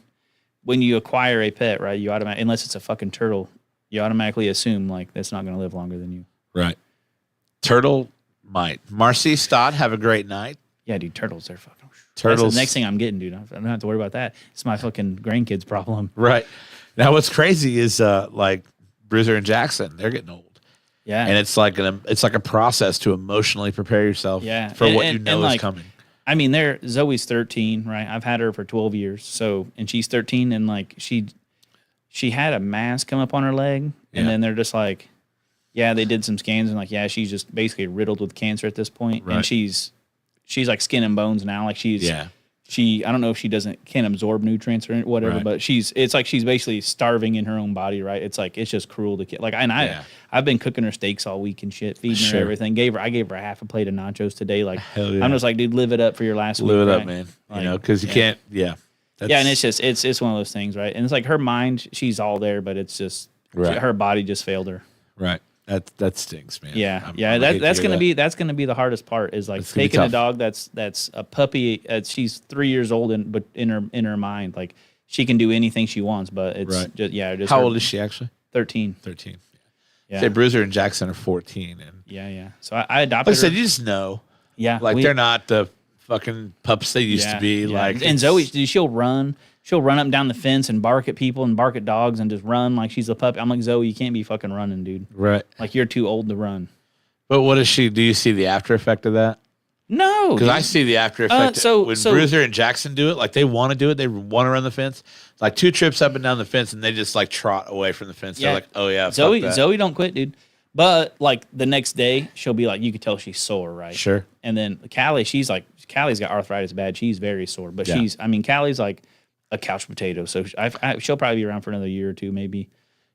when you acquire a pet, right? You automatically, unless it's a fucking turtle, you automatically assume like that's not going to live longer than you. Right. Turtle might. Marcy Stott, have a great night. Yeah, dude, turtles are fucking. Turtles. That's the next thing I'm getting, dude. I don't have to worry about that. It's my fucking grandkids' problem. Right. Now, what's crazy is like Bruiser and Jackson, they're getting old. Yeah. And it's like a process to emotionally prepare yourself Yeah. for what you And know is like, coming. I mean, Zoe's 13, right? I've had her for 12 years. So, and she's 13, and like she had a mass come up on her leg, Yeah. and then they're just like, yeah, they did some scans, and like, yeah, she's just basically riddled with cancer at this point, Right. and she's like skin and bones now. Like Yeah. I don't know if she can't absorb nutrients or whatever, Right. but it's like she's basically starving in her own body, right? It's like it's just cruel to like. And Yeah. I've been cooking her steaks all week and shit, feeding Sure. her everything. I gave her half a plate of nachos today. Like Hell yeah. I'm just like, dude, live it up for your last week. Live it up, right? man. Like, Because you yeah. can't, yeah. Yeah, and it's just it's one of those things, right? And it's like her mind, she's all there, but it's just Right. her body just failed her. Right. That stings, man. Yeah, I'm- yeah. I'm hate to That's hear gonna that. be the hardest part is like It's gonna be taking a tough. dog that's a puppy. She's 3 years old, but in her mind, like she can do anything she wants, but it's Right. just How her- old is she actually? 13. 13. Yeah, Say Bruiser and Jackson are 14. And yeah. So I like adopted I said, her. you just know. Yeah, Like they're not the fucking pups they used to be. yeah. Like and it's- Zoe, she'll run up and down the fence and bark at people and bark at dogs and just run like she's a puppy. I'm like, Zoe, you can't be fucking running, dude. Right. Like you're too old to run. But what is she? Do you see the after effect of that? No, Because I dude. see the after effect so- when so- Bruiser and Jackson do it. Like they want to do it. They want to run the fence. Like 2 trips up and down the fence, and they just like trot away from the fence. Yeah. They're like, "Oh yeah, fuck Zoe that. Zoe don't quit, dude. But like the next day, she'll be like, you could tell she's sore, right? Sure. And then Callie, Callie's got arthritis bad. She's very sore, but Yeah. Callie's like a couch potato. So she'll probably be around for another year or two, maybe.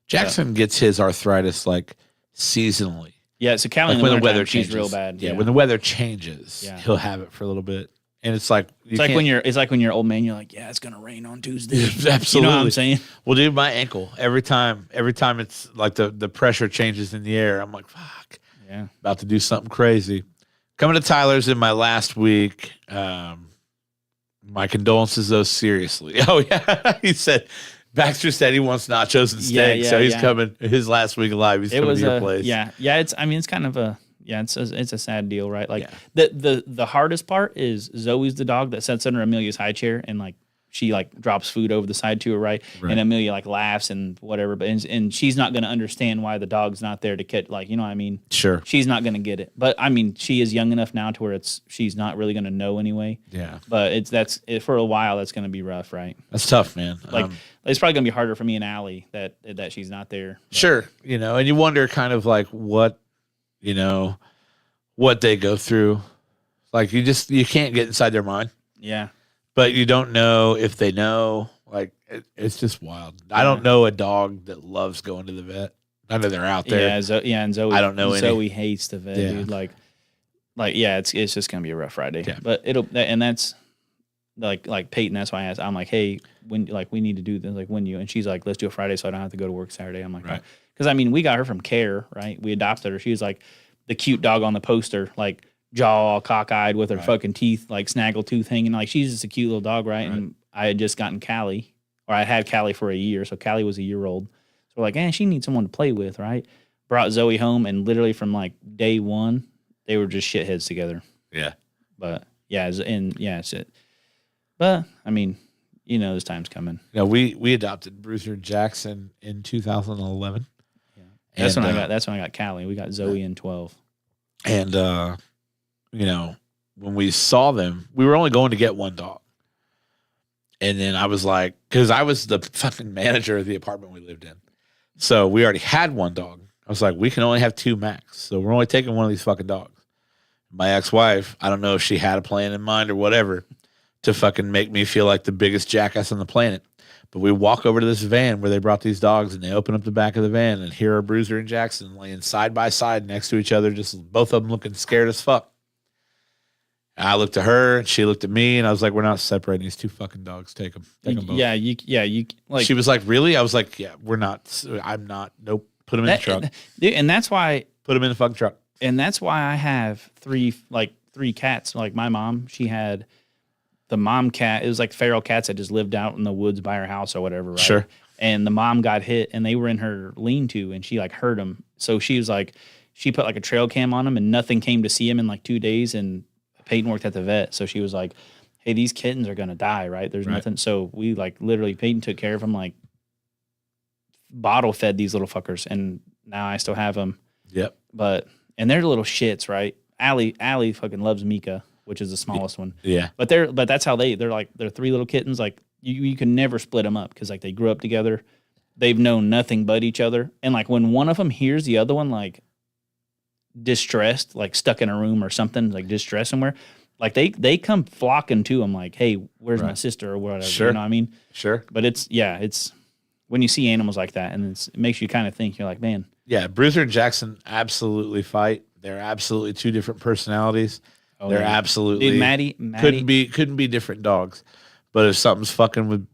Jackson gets his arthritis like seasonally. Yeah. So Callie, Like in when the the weather wintertime, she's changes. real bad. Yeah, when the weather changes, Yeah. he'll have it for a little bit. And it's like it's like when you're an old man, you're like, yeah, it's gonna rain on Tuesday. Absolutely. You know what I'm saying? Well, dude, my ankle, every time it's like the pressure changes in the air, I'm like, fuck. Yeah. About to do something crazy. Coming to Tyler's in my last week. My condolences, though, seriously. Oh, yeah. Baxter said he wants nachos and steak, so he's coming his last week alive. He's coming to your place. Yeah. It's kind of it's a sad deal, right? Like the hardest part is Zoe's the dog that sits under Amelia's high chair and like she like drops food over the side to her, right? And Amelia like laughs and whatever, but and she's not going to understand why the dog's not there to catch, like, you know what I mean? Sure. She's not going to get it. But I mean, she is young enough now to where she's not really going to know anyway. Yeah. But for a while that's going to be rough, right? That's tough, man. Like it's probably going to be harder for me and Allie that she's not there. But. Sure. And you wonder kind of like what they go through. Like you can't get inside their mind. Yeah. But you don't know if they know. Like it's just wild. I don't know a dog that loves going to the vet. I know they're out there. And Zoe. I don't know Zoe hates the vet, dude. Like it's just gonna be a rough Friday. Yeah. But that's like Peyton. That's why I asked. I'm like, hey, when we need to do this, like when you, and she's like, let's do a Friday so I don't have to go to work Saturday. I'm like, right. Because we got her from Care, right? We adopted her. She was like the cute dog on the poster, like jaw all cockeyed with her fucking teeth, like snaggle tooth hanging. Like she's just a cute little dog, right? And I had just gotten Callie, or I had Callie for a year, so Callie was a year old. So we're like, she needs someone to play with, right? Brought Zoe home, and literally from like day one, they were just shitheads together. Yeah. But it's it. But I mean, this time's coming. Yeah, we adopted Bruiser Jackson in 2011. Yeah. That's when I got Callie. We got Zoe in 12. And when we saw them, we were only going to get one dog. And then I was like, because I was the fucking manager of the apartment we lived in. So we already had one dog. I was like, we can only have two max. So we're only taking one of these fucking dogs. My ex-wife, I don't know if she had a plan in mind or whatever to fucking make me feel like the biggest jackass on the planet. But we walk over to this van where they brought these dogs, and they open up the back of the van, and here are Bruiser and Jackson laying side by side next to each other, just both of them looking scared as fuck. And I looked at her, and she looked at me, and I was like, "We're not separating these two fucking dogs. Take them. Take them both." You like. She was like, "Really?" I was like, "Yeah, we're not. I'm not. Nope. Put them in the truck. Dude, and that's why. Put them in the fucking truck. And that's why I have three cats. Like my mom, she had the mom cat. It was like feral cats that just lived out in the woods by her house or whatever, right? Sure. And the mom got hit, and they were in her lean-to, and she like hurt them. So she was like, she put like a trail cam on them, and nothing came to see him in like 2 days. And Peyton worked at the vet, so she was like, "Hey, these kittens are gonna die, right? There's nothing." So we like literally Peyton took care of them, like bottle fed these little fuckers, and now I still have them. Yep. And they're little shits, right? Allie fucking loves Mika, which is the smallest one. Yeah. But that's how they're three little kittens. Like you can never split them up because like they grew up together. They've known nothing but each other. And like when one of them hears the other one like distressed, like stuck in a room or something, like distressed somewhere, like they come flocking to them like, "Hey, where's my sister?" or whatever. Sure. You know what I mean? Sure. But it's when you see animals like that, and it makes you kind of think, you're like, man. Yeah, Bruiser and Jackson absolutely fight. They're absolutely two different personalities. They're absolutely Dude, Maddie couldn't be different dogs. But if something's fucking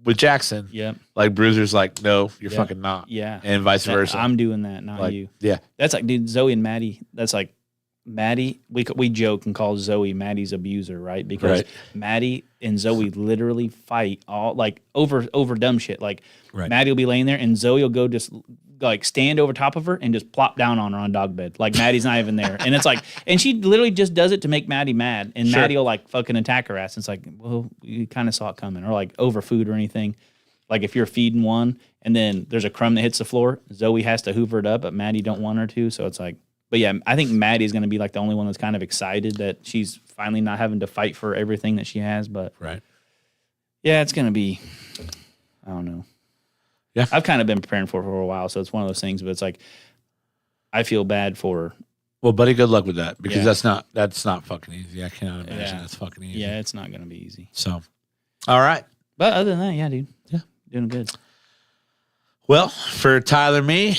with Jackson, like Bruiser's like, "No, you're fucking not." Yeah. And vice versa. I'm doing that, not you. Yeah. That's like, dude, Zoe and Maddie, that's like Maddie, we joke and call Zoe Maddie's abuser, right? Because Maddie and Zoe literally fight all like over dumb shit. Like Maddie will be laying there and Zoe will go just like stand over top of her and just plop down on her on dog bed. Like Maddie's not even there. And it's like, and she literally just does it to make Maddie mad. And Maddie will like fucking attack her ass. And it's like, well, you kind of saw it coming. Or like over food or anything. Like if you're feeding one and then there's a crumb that hits the floor, Zoe has to hoover it up, but Maddie don't want her to. So it's like, but yeah, I think Maddie's going to be like the only one that's kind of excited that she's finally not having to fight for everything that she has. But yeah, it's going to be, I don't know. Yeah. I've kind of been preparing for a while. So it's one of those things, but it's like, I feel bad for. Well, buddy, good luck with that because Yeah. that's not fucking easy. I cannot imagine Yeah. that's fucking easy. Yeah, it's not gonna be easy. So, all right. But other than that, yeah, dude. Yeah. Doing good. Well, for Tyler, me,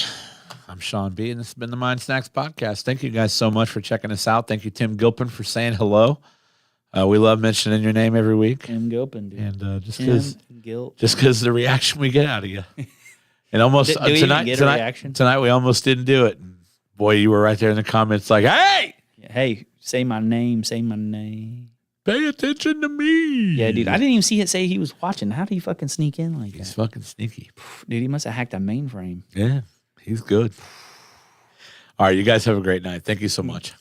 I'm Sean B, and this has been the Mind Snacks Podcast. Thank you guys so much for checking us out. Thank you, Tim Gilpin, for saying hello. We love mentioning your name every week, Tim Gilpin, dude. and just Tim because Gilpin. the reaction we get out of you, and almost Do we even tonight, get a tonight, reaction? tonight we almost didn't do it. And boy, you were right there in the comments, like, "Hey, Hey, say my name. Say my name. pay attention to me." Yeah, dude. I didn't even see it say he was watching. How do you fucking sneak in like He's that? fucking sneaky. Dude, he must have hacked a mainframe. Yeah, he's good. All right, you guys have a great night. Thank you so much.